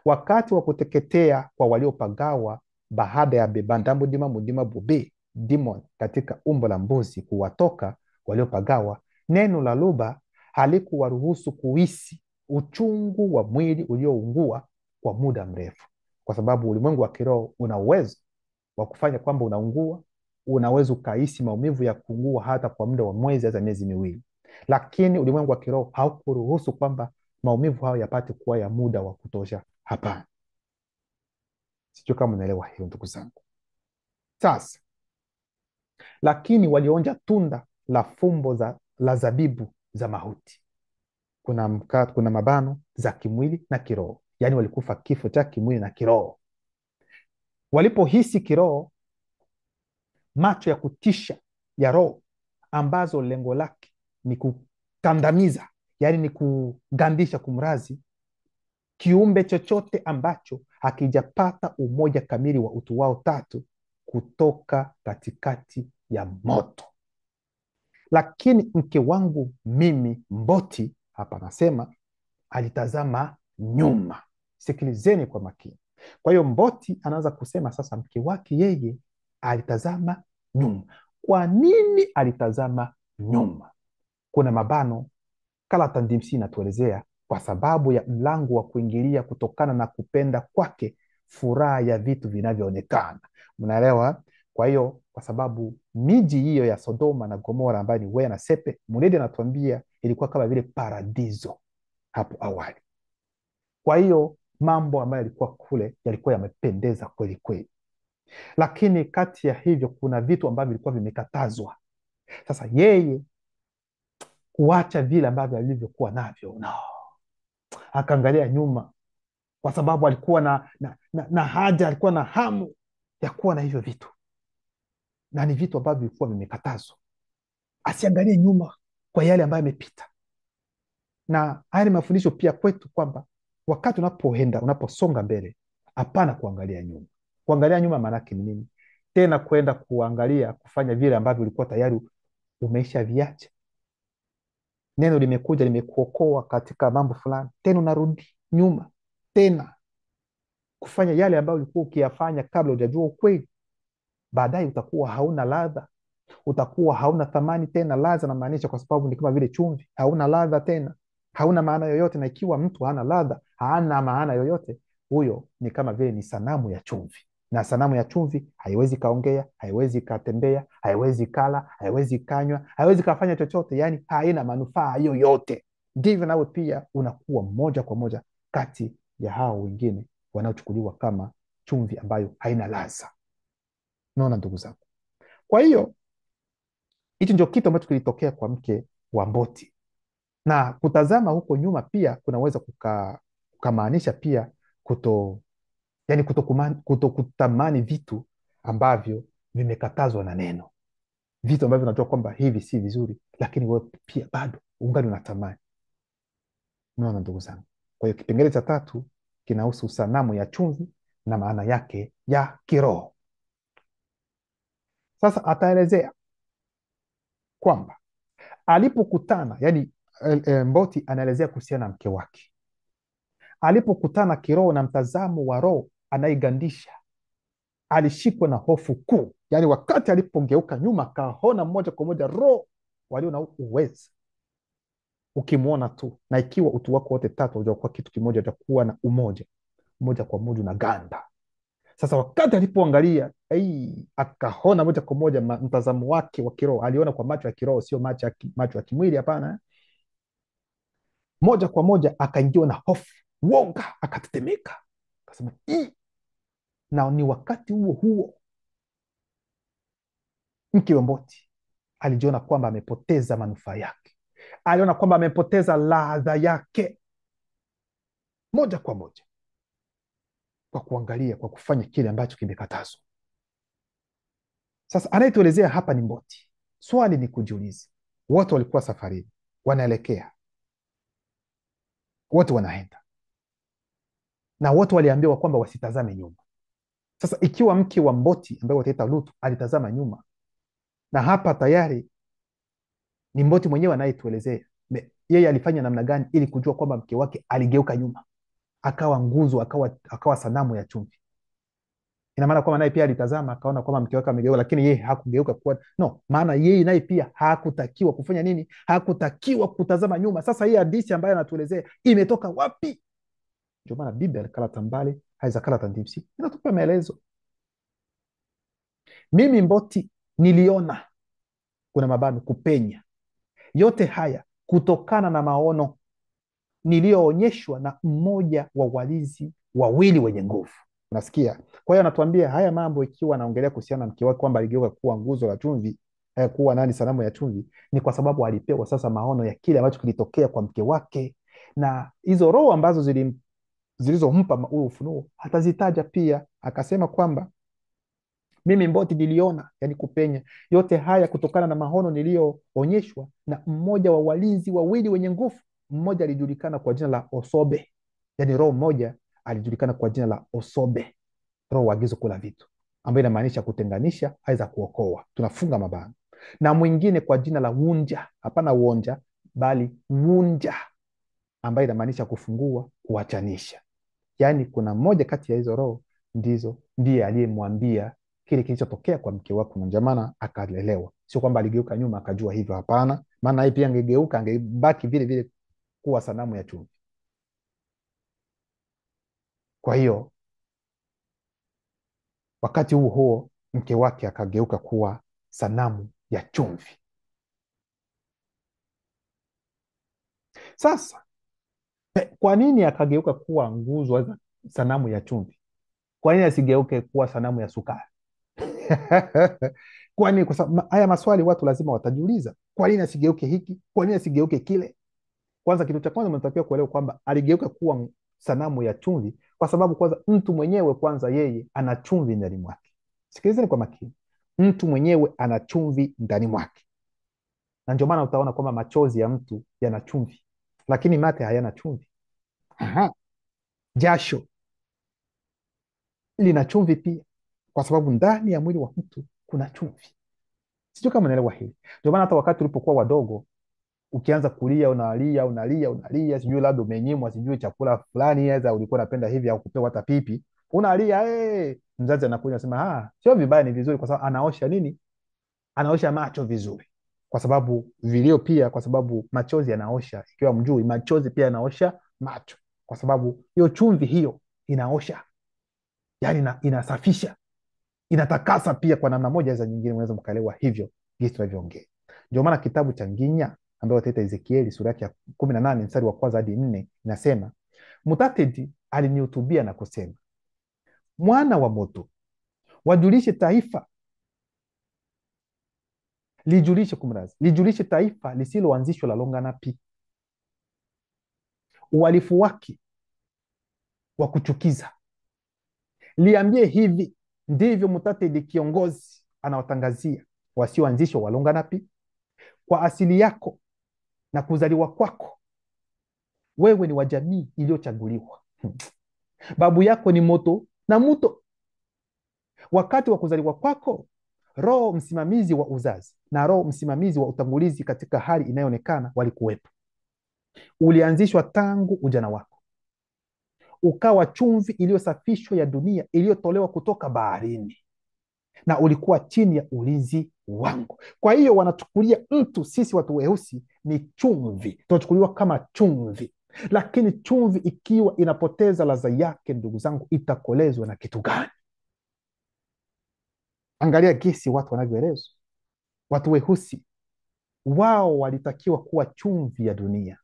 Wakati wa kuteketea kwa waliopagawa baada ya bebandamu mudima bobe demon katika umbo la mbuzi kuwatoka waliopagawa, neno la lugha halikuwaruhusu kuhisi uchungu wa mwili ulioungua kwa muda mrefu, kwa sababu ulimwengu wa kiroho una uwezo wa kufanya kwamba unaungua, unaweza ukahisi maumivu ya kuungua hata kwa muda wa mwezi hata miezi miwili, lakini ulimwengu wa kiroho haukuruhusu kwamba maumivu hayo yapate kuwa ya muda wa kutosha. Hapana. Sijui kama unaelewa hiyo, ndugu zangu. Sasa lakini walionja tunda la fumbo la zabibu za mauti. Kuna mabano za kimwili na kiroho, yaani walikufa kifo cha kimwili na kiroho. Walipohisi kiroho macho ya kutisha ya roho ambazo lengo lake ni kukandamiza, yaani ni kugandisha, kumrazi kiumbe chochote ambacho hakijapata umoja kamili wa utu wao tatu kutoka katikati ya moto. Lakini mke wangu mimi Mboti, hapa nasema, alitazama nyuma. Sikilizeni kwa makini. Kwa hiyo Mboti anaanza kusema sasa mke wake yeye alitazama nyuma. Kwa nini alitazama nyuma? Kuna mabano kala tandimsi inatuelezea kwa sababu ya mlango wa kuingilia kutokana na kupenda kwake furaha ya vitu vinavyoonekana. Mnaelewa? Kwa hiyo kwa sababu miji hiyo ya Sodoma na Gomora ambayo ni Wea na Sepe, Munedi anatuambia ilikuwa kama vile paradiso hapo awali. Kwa hiyo mambo ambayo yalikuwa kule yalikuwa yamependeza kweli kweli, lakini kati ya hivyo kuna vitu ambavyo vilikuwa vimekatazwa. Sasa yeye kuacha vile ambavyo alivyokuwa navyo, no, akaangalia nyuma, kwa sababu alikuwa na haja, alikuwa na hamu ya kuwa na hivyo vitu, na ni vitu ambavyo vilikuwa vimekatazwa. Asiangalie nyuma kwa yale ambayo yamepita. Na haya ni mafundisho pia kwetu kwamba wakati unaposonga mbele, hapana kuangalia nyuma. Kuangalia nyuma maana yake ni nini? Tena kwenda kuangalia kufanya vile ambavyo ulikuwa tayari umeisha viacha. Neno limekuja limekuokoa katika mambo fulani, tena unarudi nyuma tena kufanya yale ambayo ulikuwa ukiyafanya kabla hujajua ukweli. Baadaye utakuwa hauna ladha, utakuwa hauna thamani tena. Ladha namaanisha, kwa sababu ni kama vile chumvi, hauna ladha tena, hauna maana yoyote. Na ikiwa mtu hana ladha, hana maana yoyote, huyo ni kama vile ni sanamu ya chumvi, na sanamu ya chumvi haiwezi kaongea, haiwezi katembea, haiwezi kala, haiwezi kanywa, haiwezi kafanya chochote, yani haina manufaa yoyote. Ndivyo nawe pia unakuwa moja kwa moja kati ya hao wengine wanaochukuliwa kama chumvi ambayo haina ladha. Naona ndugu zangu. Kwa hiyo hicho ndio kitu ambacho kilitokea kwa mke wa Mboti, na kutazama huko nyuma pia kunaweza kukamaanisha pia yaani kutokutamani vitu ambavyo vimekatazwa na neno, vitu ambavyo unajua kwamba hivi si vizuri, lakini wewe pia bado ungali unatamani. Unaona ndugu zangu, kwa hiyo kipengele cha tatu kinahusu sanamu ya chumvi na maana yake ya kiroho. Sasa ataelezea kwamba alipokutana, yani Mboti anaelezea kuhusiana na mke wake alipokutana kiroho na mtazamo wa roho anaigandisha, alishikwa na hofu kuu. Yani wakati alipogeuka nyuma akaona moja kwa moja roho walio na uwezo. Ukimwona tu, na ikiwa utu wako wote tatu ujakuwa kitu kimoja, utakuwa na umoja moja kwa moja na ganda. Sasa wakati alipoangalia akaona moja kwa moja mtazamo wake wa kiroho, aliona kwa macho ya kiroho, sio macho ya kimwili, hapana. Moja kwa moja akaingiwa na hofu, woga, akatetemeka, akasema na ni wakati huo huo mke wa Mboti alijiona kwamba amepoteza manufaa yake, aliona kwamba amepoteza ladha yake moja kwa moja, kwa kuangalia, kwa kufanya kile ambacho kimekatazwa. Sasa anayetuelezea hapa ni Mboti. Swali ni kujiuliza, wote walikuwa safarini, wanaelekea, wote wanaenda, na wote waliambiwa kwamba wasitazame nyuma. Sasa ikiwa mke wa Mboti ambaye wataita Lutu alitazama nyuma, na hapa tayari ni Mboti mwenyewe anayetuelezea yeye alifanya namna gani ili kujua kwamba mke wake aligeuka nyuma, akawa nguzo, akawa sanamu ya chumvi. Ina maana kwamba naye pia alitazama akaona kwamba mke wake amegeuka, lakini yeye hakugeuka kuwa maana yeye naye pia hakutakiwa kufanya nini? Hakutakiwa kutazama nyuma. Sasa hii hadithi ambayo anatuelezea imetoka wapi? Ndio maana Biblia alikala tambale haizakala tandipsi inatupa maelezo. Mimi Mboti niliona, kuna mabano, kupenya yote haya kutokana na maono niliyoonyeshwa na mmoja wa walinzi wawili wenye nguvu. Unasikia? Kwa hiyo anatuambia haya mambo, ikiwa anaongelea kuhusiana na mke wake kwamba aligeuka kuwa nguzo la chumvi, kuwa nani, sanamu ya chumvi, ni kwa sababu alipewa sasa maono ya kile ambacho kilitokea kwa mke wake, na hizo roho ambazo zilizompa huo ufunuo atazitaja pia. Akasema kwamba mimi Mboti niliona, yani kupenya yote haya kutokana na maono niliyoonyeshwa na mmoja wa walinzi wawili wenye nguvu. Mmoja alijulikana kwa jina la Osobe, yani roho mmoja alijulikana kwa jina la Osobe, roho wa agizo kula vitu, ambayo inamaanisha kutenganisha, aidha kuokoa, tunafunga mabano. Na mwingine kwa jina la Wunja, hapana uonja, bali Wunja, ambayo inamaanisha kufungua, kuachanisha. Yani kuna mmoja kati ya hizo roho ndiye aliyemwambia kile kilichotokea kwa mke wako, na jamana akalelewa. Sio kwamba aligeuka nyuma akajua hivyo, hapana, maana yeye pia angegeuka, angebaki vile vile kuwa sanamu ya chumvi. Kwa hiyo wakati huo huo mke wake akageuka kuwa sanamu ya chumvi. Sasa kwa nini akageuka kuwa nguzo, sanamu ya chumvi? Kwa nini asigeuke kuwa sanamu ya sukari? Kwani kwa sababu haya maswali watu lazima watajiuliza, kwa nini asigeuke hiki, kwa nini asigeuke kile? Kwanza, kitu cha kwanza mnatakiwa kuelewa kwamba aligeuka kuwa sanamu ya chumvi kwa sababu kwanza mtu mwenyewe kwanza yeye ana chumvi ndani mwake. Sikilizeni kwa makini, mtu mwenyewe ana chumvi ndani mwake, na ndio maana utaona kwamba machozi ya mtu yana chumvi, lakini mate hayana chumvi. Aha. Jasho lina chumvi pia, kwa sababu ndani ya mwili wa mtu kuna chumvi. Sijui kama unaelewa hili. Ndio maana hata wakati ulipokuwa wadogo, ukianza kulia unalia, sijui labda umenyimwa sijui chakula fulani, aidha ulikuwa unapenda hivi au kupewa hata pipi, unalia mzazi anakuja anasema sio vibaya, ni vizuri, kwa sababu anaosha nini? Anaosha macho vizuri, kwa sababu vilio pia, kwa sababu machozi yanaosha. Ikiwa mjui, machozi pia yanaosha macho, kwa sababu hiyo chumvi hiyo inaosha, yani inasafisha, inatakasa pia kwa namna moja za nyingine. Unaweza mkaelewa hivyo jinsi tunavyoongea. Ndio maana kitabu cha Nginya ambayo wataita Ezekieli sura yake ya 18 mstari wa kwanza hadi 4 inasema, Mutatedi alinihutubia na kusema, mwana wa moto, wajulishe taifa lijulishe taifa lisiloanzishwa la Longanapi uhalifu wake wa kuchukiza, liambie hivi ndivyo Mutateli kiongozi anawatangazia wasioanzishwa walunga napi, kwa asili yako na kuzaliwa kwako wewe ni wa jamii iliyochaguliwa. Babu yako ni moto na muto. Wakati wa kuzaliwa kwako, roho msimamizi wa uzazi na roho msimamizi wa utangulizi katika hali inayoonekana walikuwepo. Ulianzishwa tangu ujana wako, ukawa chumvi iliyosafishwa ya dunia iliyotolewa kutoka baharini, na ulikuwa chini ya ulinzi wangu. Kwa hiyo wanachukulia mtu, sisi watu weusi ni chumvi, tunachukuliwa kama chumvi. Lakini chumvi ikiwa inapoteza ladha yake, ndugu zangu, itakolezwa na kitu gani? Angalia gesi watu wanavyoelezwa. Watu weusi wao walitakiwa kuwa chumvi ya dunia,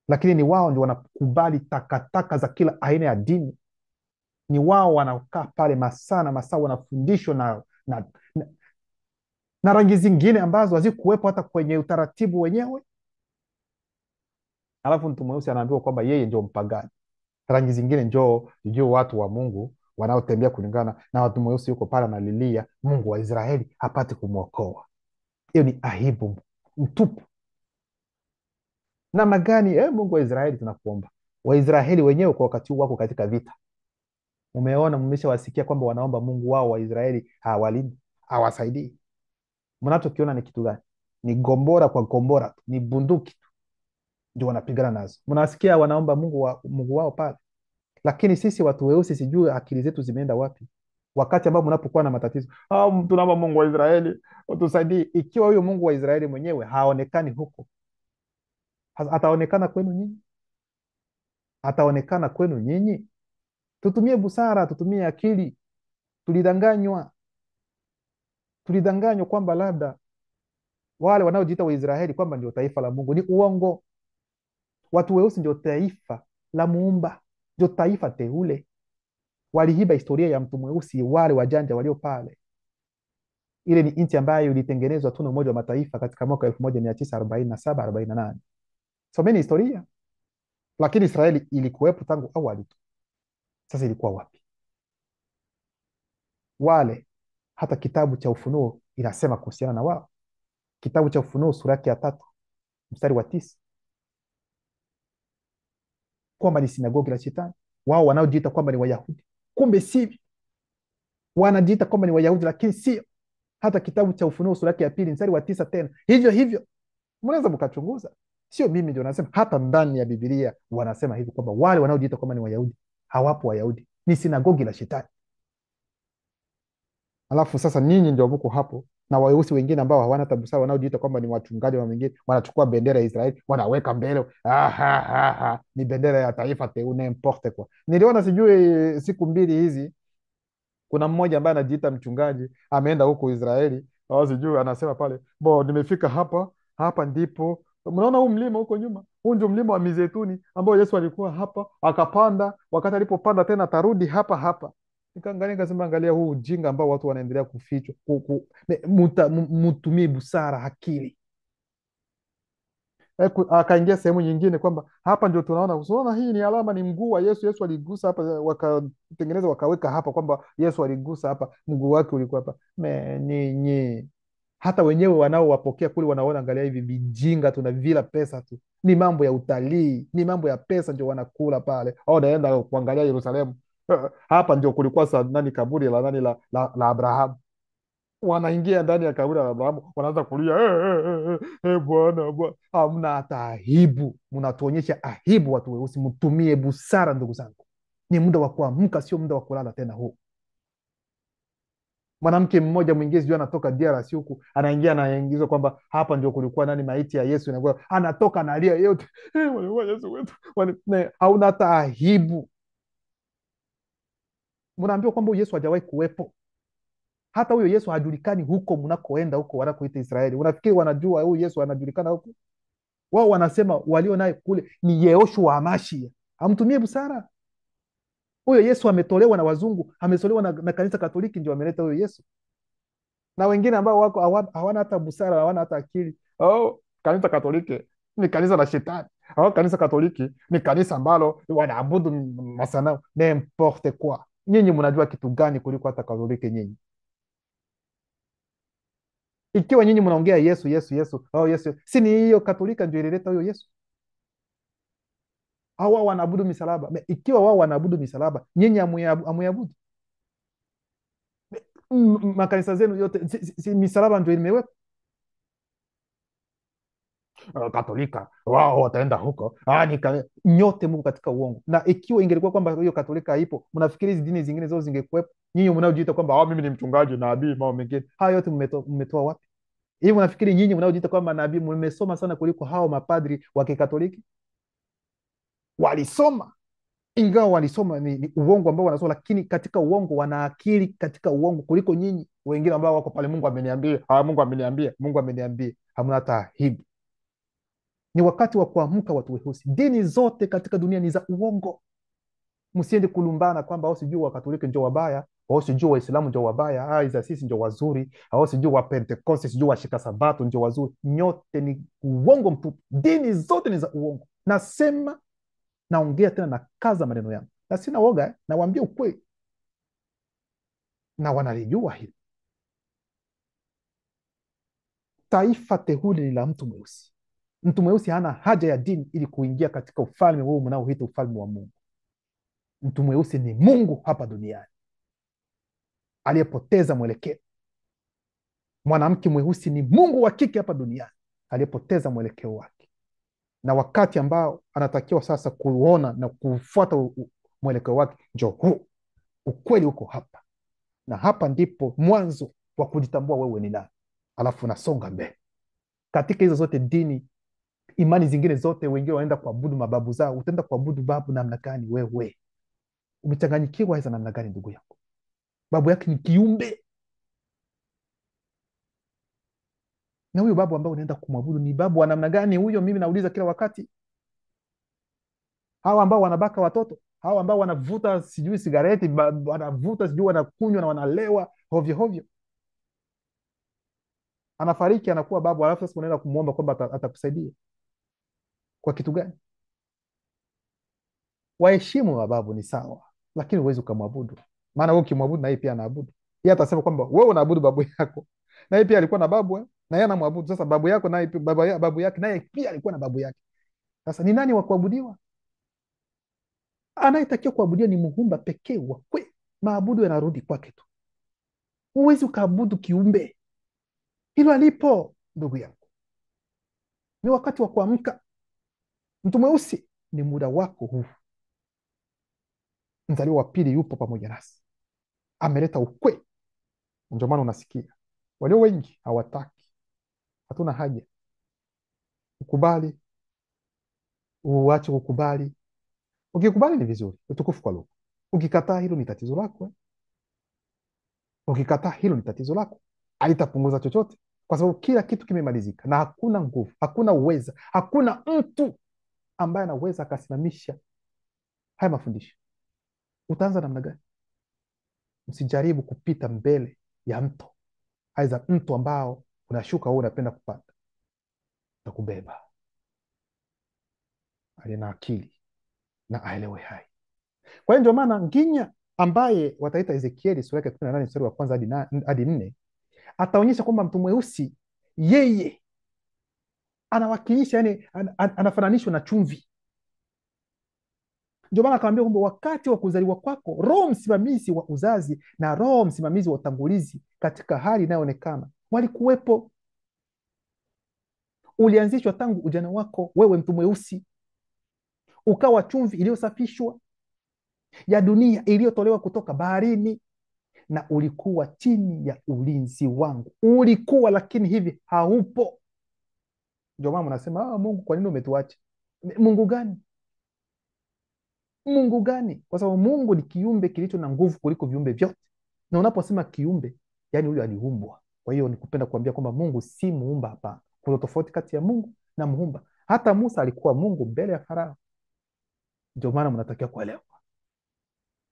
lakini ni wao ndio wanakubali takataka za kila aina ya dini. Ni wao wanaokaa pale masaa na masaa, wanafundishwa na rangi zingine ambazo hazikuwepo hata kwenye utaratibu wenyewe. Alafu mtu mweusi anaambiwa kwamba yeye ndio mpagani, rangi zingine ndio watu wa Mungu wanaotembea kulingana na watu mweusi. Yuko pale analilia Mungu wa Israeli hapati kumwokoa. Hiyo ni aibu mtupu. Namna gani? Mungu wa Israeli, tunakuomba. Waisraeli wenyewe kwa wakati huu wako katika vita. Umeona, mmeshawasikia kwamba wanaomba Mungu wao wa Israeli hawalindi, hawasaidii. Mnachokiona ni kitu gani? Ni gombora kwa gombora tu, ni bunduki tu ndio wanapigana nazo. Mnasikia wanaomba Mungu wao pale, lakini sisi watu weusi, sijui akili zetu zimeenda wapi. Wakati ambao mnapokuwa na matatizo, tunaomba Mungu wa Israeli utusaidie. Ikiwa huyo Mungu wa Israeli mwenyewe haonekani huko, ataonekana kwenu nyinyi? Ataonekana kwenu nyinyi? Tutumie busara, tutumie akili. Tulidanganywa kwamba labda wale wanaojiita Waisraeli kwamba ndio taifa la Mungu. Ni uongo. Watu weusi ndio taifa la Muumba, ndio taifa teule. Waliiba historia ya mtu mweusi, wale wajanja walio pale. Ile ni nchi ambayo ilitengenezwa tu na Umoja wa Mataifa katika mwaka 1947-48. Someni historia. Lakini Israeli ilikuwepo tangu awali tu. Sasa ilikuwa wapi wale? Hata kitabu cha Ufunuo inasema kuhusiana na wao. Kitabu cha Ufunuo sura yake ya 3 mstari wa 9, kwamba ni sinagogi la Shetani. Wao wanaojiita kwamba ni Wayahudi, kumbe sivyo. Wanajiita kwamba ni Wayahudi lakini sio. Hata kitabu cha Ufunuo sura yake ya 2 mstari wa 9 tena hivyo hivyo. Mnaweza mkachunguza, sio mimi ndio nasema. Hata ndani ya Biblia wanasema hivi kwamba wale wanaojiita kwamba ni Wayahudi hawapo Wayahudi, ni sinagogi la Shetani. Alafu sasa ninyi ndio mko hapo na weusi wengine ambao hawana hata busara, wanaojiita kwamba ni wachungaji wa wengine, wanachukua bendera ya Israeli wanaweka mbele. Ni bendera ya taifa teule, n'importe quoi. Niliona sijui siku mbili hizi, kuna mmoja ambaye anajiita mchungaji ameenda huko Israeli, au sijui anasema pale, nimefika hapa ndipo mnaona huu mlima huko nyuma, huu ndio mlima wa Mizeituni ambao Yesu alikuwa hapa akapanda, wakati alipopanda tena atarudi hapa. Nikaangalia nikasema, angalia huu ujinga ambao watu wanaendelea kufichwa. Mutumie busara, akili. Akaingia sehemu nyingine kwamba hapa ndio unaona hii ni alama, ni mguu wa Yesu. Yesu aligusa hapa, wakatengeneza wakaweka hapa kwamba Yesu aligusa hapa, mguu wake ulikuwa hapa. Nyinyi hata wenyewe wanaowapokea kule wanaona, angalia hivi vijinga, tunavila pesa tu, ni mambo ya utalii, ni mambo ya pesa ndio wanakula pale. Au naenda kuangalia Yerusalemu, hapa ndio kulikuwa kaburi la la Abrahamu. Wanaingia ndani ya kaburi la Abrahamu, wanaanza kulia Bwana. Hamna hata aibu. Mnatuonyesha aibu watu weusi. Mtumie busara ndugu zangu, ni muda wa kuamka, sio muda wa kulala tena huu. Mwanamke mmoja mwingine sijui anatoka DRC huku, anaingizwa kwamba hapa ndio kulikuwa maiti ya Yesu inakuwa, anatoka analia yote, Yesu wetu. Hauna hata aibu. Mnaambiwa kwamba Yesu hajawahi kuwepo. Hata huyo Yesu hajulikani huko mnakoenda, huko wanakoita Israeli. Unafikiri wanajua huyu Yesu anajulikana huko? Wao wanasema walio naye kule ni Yehoshua Hamashia. Hamtumie busara. Huyo Yesu ametolewa na wazungu, ametolewa na kanisa Katoliki, ndio ameleta huyo Yesu. Na wengine ambao wako hawana hata busara, hawana hata akili. Kanisa Katoliki ni kanisa la Shetani. Kanisa Katoliki ni kanisa ambalo wanaabudu masanamu. N'importe quoi. Nyinyi mnajua kitu gani kuliko hata Katoliki nyinyi? Ikiwa nyinyi mnaongea Yesu Yesu Yesu, oh Yesu, si ni hiyo Katolika ndio ilileta huyo Yesu? Au wao wanaabudu misalaba? Ikiwa wao wanaabudu misalaba, nyinyi hamuiabudu? Makanisa zenu yote si misalaba ndio imewekwa? Katolika wao wataenda huko, nyote Mungu katika uongo. Na ikiwa ingelikuwa kwamba hiyo Katolika haipo, mnafikiri hizi dini zingine zote zingekuwepo? Nyinyi mnaojiita kwamba mimi ni mchungaji, nabii, mambo mengine haya yote mmetoa wapi? Hivi mnafikiri nyinyi mnaojiita kwamba nabii mmesoma sana kuliko hao mapadri wa Kikatoliki? Walisoma, ingawa walisoma ni uongo ambao wanasoma, lakini katika uongo wana akili katika uongo kuliko nyinyi wengine ambao wako pale, Mungu ameniambia, Mungu ameniambia, Mungu ameniambia. Hamna hata aibu. Ni wakati wa kuamka, watu weusi. Dini zote katika dunia ni za uongo. Msiende kulumbana kwamba au sijui Wakatoliki ndio wabaya, au sijui Waislamu ndio wabaya, za sisi ndio wazuri, au sijui wa Pentekoste, sijui washika sabato ndio wazuri. Nyote ni uongo mtupu. Dini zote ni za uongo. Nasema, naongea tena na kaza maneno yangu, na sina woga, nawaambia ukweli, na wanalijua hili. Taifa teule ni la mtu mweusi. Mtu mweusi hana haja ya dini ili kuingia katika ufalme huu mnaoita ufalme wa Mungu. Mtu mweusi ni Mungu hapa duniani aliyepoteza mwelekeo. Mwanamke mweusi ni Mungu wa kike hapa duniani aliyepoteza mwelekeo wake, na wakati ambao anatakiwa sasa kuona na kufuata mwelekeo wake ndio huu. Ukweli uko hapa, na hapa ndipo mwanzo wa kujitambua wewe ni nani, alafu nasonga mbele. Katika hizo zote dini, imani zingine zote, wengine wanaenda kuabudu mababu zao. Utaenda kuabudu babu namna gani? Wewe umechanganyikiwa hizo namna gani, ndugu yangu? Babu yake ni kiumbe, na huyo babu ambao unaenda kumwabudu ni babu wa namna gani huyo? Mimi nauliza kila wakati. Hawa ambao wanabaka watoto, hawa ambao wanavuta sijui sigareti, wanavuta sijui wanakunywa na wanalewa hovyo hovyo, anafariki anakuwa babu, alafu sasa unaenda kumwomba kwamba atakusaidia kwa kitu gani? Waheshimu mababu ni sawa, lakini huwezi ukamwabudu, maana wewe ukimwabudu na yeye pia anaabudu. Yeye atasema kwamba wewe unaabudu babu yako, na yeye pia alikuwa na babu na yeye anamwabudu. Sasa babu yako naye babu yake naye pia alikuwa na babu yake. Sasa ni nani wa kuabudiwa? Anayetakiwa kuabudiwa ni Muumba pekee wa kweli. Maabudu yanarudi kwake tu. Huwezi ukaabudu kiumbe, hilo alipo. Ndugu yangu, ni wakati wa kuamka. Mtu mweusi, ni muda wako huu. Mzaliwa wa pili yupo pamoja nasi, ameleta ukweli. Ndio maana unasikia walio wengi hawataki. Hatuna haja. Ukubali, uache kukubali. Ukikubali ni vizuri, utukufu kwa lugha. Ukikataa, hilo ni tatizo lako. Ukikataa, hilo ni tatizo lako, halitapunguza chochote, kwa sababu kila kitu kimemalizika, na hakuna nguvu, hakuna uweza, hakuna mtu ambaye anaweza akasimamisha haya mafundisho. Utaanza namna gani? Msijaribu kupita mbele ya mto, aidha mto ambao unashuka, wewe unapenda kupanda, takubeba. Aliye na akili na aelewe hai. Kwa hiyo ndio maana Nginya, ambaye wataita Ezekieli sura yake 18 mstari wa kwanza hadi 4, ataonyesha kwamba mtu mweusi yeye anawakilisha, yani anafananishwa na chumvi. Ndio maana akamwambia kwamba wakati wa kuzaliwa kwako, roho msimamizi wa uzazi na roho msimamizi wa utangulizi katika hali inayoonekana walikuwepo. Ulianzishwa tangu ujana wako, wewe mtu mweusi, ukawa chumvi iliyosafishwa ya dunia iliyotolewa kutoka baharini, na ulikuwa chini ya ulinzi wangu. Ulikuwa, lakini hivi haupo. Ndio maana mnasema Mungu, kwa nini umetuacha? Mungu gani? Mungu gani? Kwa sababu Mungu ni kiumbe kilicho na nguvu kuliko viumbe vyote, na unaposema kiumbe, yani huyo aliumbwa. Kwa hiyo nikupenda kuambia kwamba Mungu si muumba. Hapana, kuna tofauti kati ya Mungu na muumba. Hata Musa alikuwa Mungu mbele ya Farao. Ndio maana mnatakiwa kuelewa,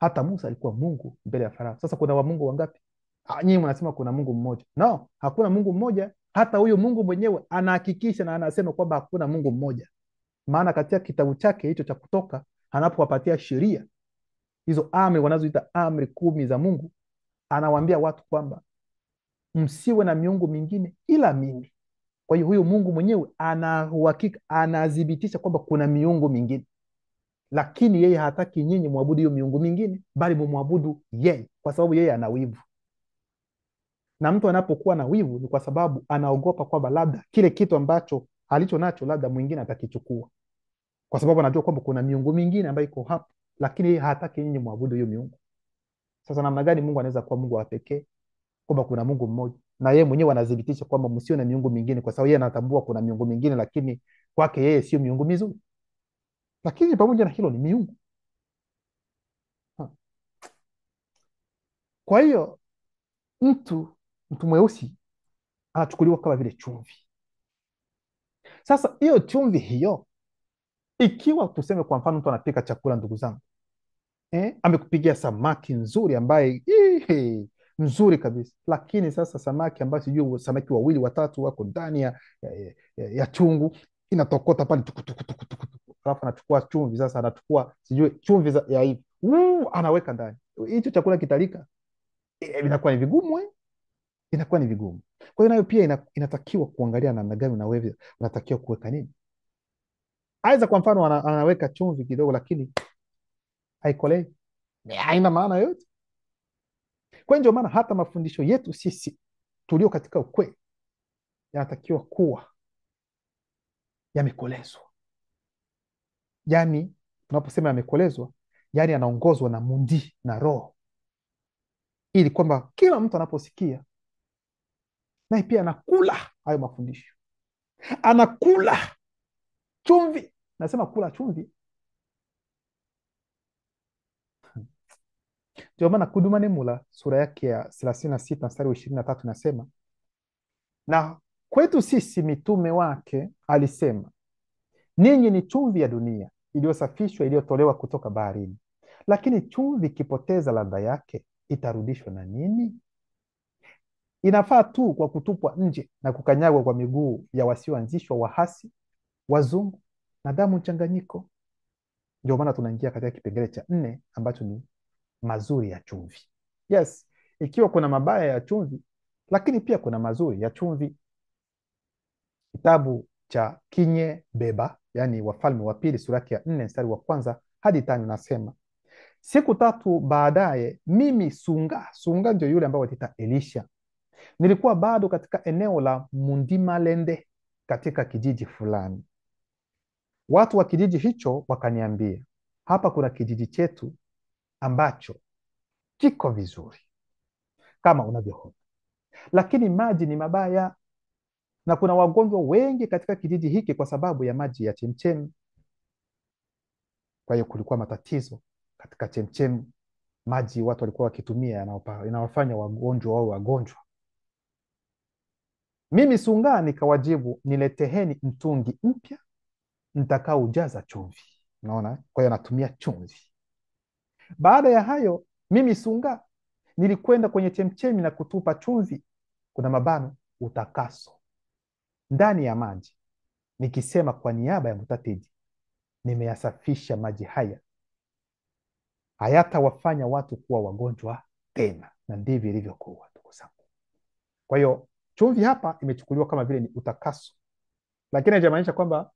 hata Musa alikuwa Mungu mbele ya Farao. Sasa kuna wamungu wangapi? Nyinyi mnasema kuna Mungu mmoja. No, hakuna Mungu mmoja. Hata huyo Mungu mwenyewe anahakikisha na anasema kwamba hakuna Mungu mmoja, maana katika kitabu chake hicho cha Kutoka anapowapatia sheria hizo amri wanazoita amri 10 za Mungu, anawaambia watu kwamba msiwe na miungu mingine ila mimi. Kwa hiyo huyo Mungu mwenyewe ana uhakika, anathibitisha kwamba kuna miungu mingine, lakini yeye hataki nyinyi mwabudu hiyo miungu mingine, bali mumwabudu yeye, kwa sababu yeye ana wivu. Na mtu anapokuwa na wivu ni kwa sababu anaogopa kwamba labda kile kitu ambacho alicho nacho labda mwingine atakichukua, kwa sababu anajua kwamba kuna miungu mingine ambayo iko hapo, lakini yeye hataki nyinyi mwabudu hiyo miungu. Sasa namna gani Mungu anaweza kuwa Mungu wa pekee, kwamba kuna Mungu mmoja na yeye mwenyewe anathibitisha kwamba msio na miungu mingine, kwa sababu yeye anatambua kuna miungu mingine, lakini kwake yeye sio miungu mizuri, lakini pamoja na hilo ni miungu. Ha. Kwa hiyo mtu mweusi anachukuliwa kama vile chumvi. Sasa hiyo chumvi hiyo, ikiwa tuseme kwa mfano mtu anapika chakula, ndugu zangu, amekupigia samaki nzuri ambaye nzuri kabisa, lakini sasa samaki ambayo sijui samaki wawili watatu wako ndani ya chungu, inatokota pale tukutukutukutuku, alafu anachukua chumvi, sasa anachukua sijui chumvi ya hivi anaweka ndani, hicho chakula kitalika? Inakuwa ni vigumu inakuwa ni vigumu. Kwa hiyo nayo pia inatakiwa kuangalia namna gani unatakiwa kuweka nini. Aidha kwa mfano anaweka chumvi kidogo, lakini haikolei, haina maana yoyote. Kwa hiyo ndio maana hata mafundisho yetu sisi tulio katika ukweli yanatakiwa kuwa yamekolezwa. Yaani tunaposema yamekolezwa, yaani anaongozwa na mundi na Roho, ili kwamba kila mtu anaposikia naye pia anakula hayo mafundisho, anakula chumvi. Nasema kula chumvi. Ndio maana Kuduma Nemula sura yake ya 36 mstari wa 23 nasema, na kwetu sisi mitume wake alisema, ninyi ni chumvi ya dunia iliyosafishwa, iliyotolewa kutoka baharini. Lakini chumvi ikipoteza ladha yake, itarudishwa na nini? Inafaa tu kwa kutupwa nje na kukanyagwa kwa miguu ya wasioanzishwa, wahasi, wazungu na damu mchanganyiko. Ndio maana tunaingia katika kipengele cha 4 ambacho ni mazuri ya chumvi. Yes, ikiwa kuna mabaya ya chumvi, lakini pia kuna mazuri ya chumvi. Kitabu cha Kinye Beba, yani Wafalme wa Pili sura ya 4 mstari wa 1 hadi 5 nasema, siku 3 baadaye, mimi Sunga ndio yule ambao wataita Elisha, nilikuwa bado katika eneo la Mundimalende katika kijiji fulani. Watu wa kijiji hicho wakaniambia, hapa kuna kijiji chetu ambacho kiko vizuri kama unavyoona, lakini maji ni mabaya na kuna wagonjwa wengi katika kijiji hiki kwa sababu ya maji ya chemchemi. Kwa hiyo kulikuwa matatizo katika chemchemi, maji watu walikuwa wakitumia inawafanya wagonjwa wao wagonjwa. Mimi Sunga nikawajibu, nileteheni mtungi mpya nitakaoujaza chumvi. Unaona, kwa hiyo natumia chumvi. Baada ya hayo, mimi Sunga nilikwenda kwenye chemchemi na kutupa chumvi, kuna mabano, utakaso, ndani ya maji, nikisema kwa niaba ya Mutatiji, nimeyasafisha maji haya, hayatawafanya watu kuwa wagonjwa tena. Na ndivyo ilivyokuwa, ndugu zangu. Kwa hiyo chumvi hapa imechukuliwa kama vile ni utakaso, lakini haijamaanisha kwamba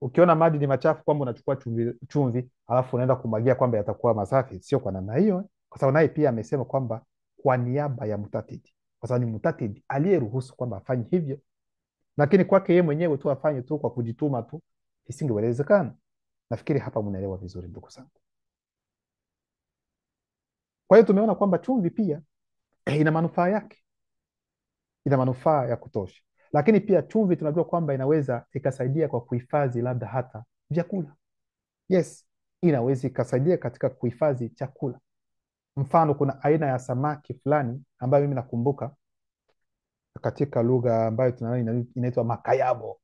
ukiona maji ni machafu kwamba unachukua chumvi alafu unaenda kumwagia kwamba yatakuwa masafi. Sio kwa namna hiyo, kwa sababu naye pia amesema kwamba kwa niaba ya Mutatidi, kwa sababu ni Mutatidi aliyeruhusu kwamba afanye hivyo, lakini kwake yeye mwenyewe tu afanye tu kwa kujituma tu isingewezekana. Nafikiri hapa mnaelewa vizuri, ndugu zangu. Kwa hiyo tumeona kwamba chumvi pia ina manufaa yake, ina manufaa ya kutosha, lakini pia chumvi tunajua kwamba inaweza ikasaidia kwa kuhifadhi labda hata vyakula. Yes, inaweza ikasaidia katika kuhifadhi chakula. Mfano, kuna aina ya samaki fulani ambayo mimi nakumbuka katika lugha ambayo tunaona inaitwa makayabo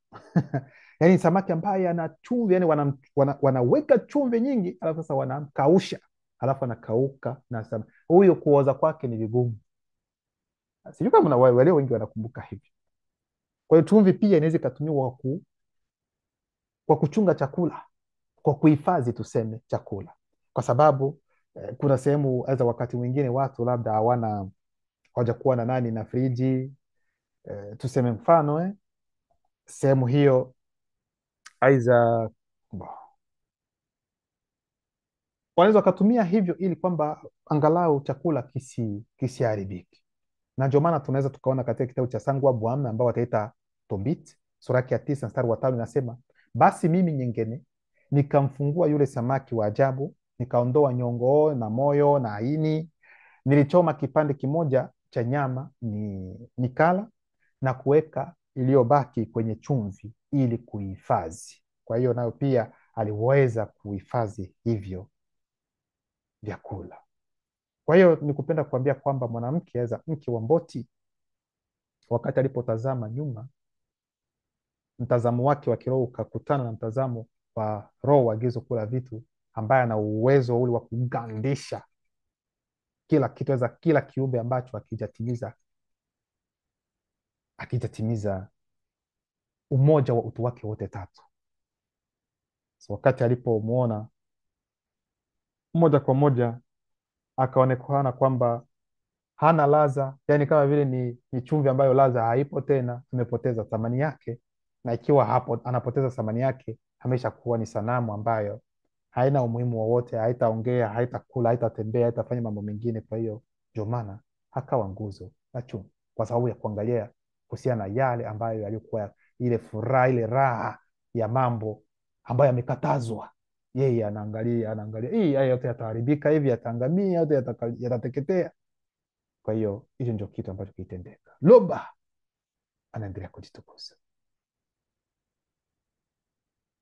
yaani samaki ambaye ana chumvi, yani wanaweka chumvi nyingi, alafu sasa wanamkausha, alafu anakauka, na huyo kuoza kwake ni vigumu. Sijui kama wale wengi wanakumbuka hivi. Kwa hiyo chumvi pia inaweza ikatumiwa kwa kuchunga chakula, kwa kuhifadhi tuseme chakula, kwa sababu Kuna sehemu aza, wakati mwingine watu labda hawajakuwa na nani na friji, tuseme mfano sehemu hiyo aidha wanaweza wakatumia hivyo ili kwamba angalau chakula kisiharibiki. Na ndio maana tunaweza tukaona katika kitabu cha Sangwa Bwami ambao wataita Tobit sura yake ya 9 mstari wa 5 inasema, basi mimi nyingine nikamfungua yule samaki wa ajabu, nikaondoa nyongo na moyo na ini, nilichoma kipande kimoja cha nyama nikala, na kuweka iliyobaki kwenye chumvi ili kuhifadhi. Kwa hiyo nayo pia aliweza kuhifadhi hivyo vyakula. Kwa hiyo ni kupenda kuambia kwamba mwanamke aweza, mke wa Mboti, wakati alipotazama nyuma, mtazamo wake wa kiroho ukakutana na mtazamo wa roho wa gizo kula vitu, ambaye ana uwezo ule wa kugandisha kila kitu, aweza kila kiumbe ambacho akijatimiza umoja wa utu wake wote tatu. So, wakati alipomwona moja kwa moja akaonekana kwamba hana ladha, yani kama vile ni chumvi ambayo ladha haipo tena, tumepoteza thamani yake. Na ikiwa hapo anapoteza thamani yake, ameshakuwa ni sanamu ambayo haina umuhimu wowote, haitaongea, haitakula, haitatembea, haitafanya mambo mengine. Kwa hiyo ndio maana akawa nguzo la chumvi, kwa sababu ya kuangalia kuhusiana na yale ambayo yalikuwa ile furaha, ile raha ya mambo ambayo yamekatazwa. Yeye anaangalia hii, haya yote yataharibika, hivi yataangamia, yote yatateketea. Kwa hiyo hicho ndio kitu ambacho kilitendeka. Loba anaendelea kujitukuza.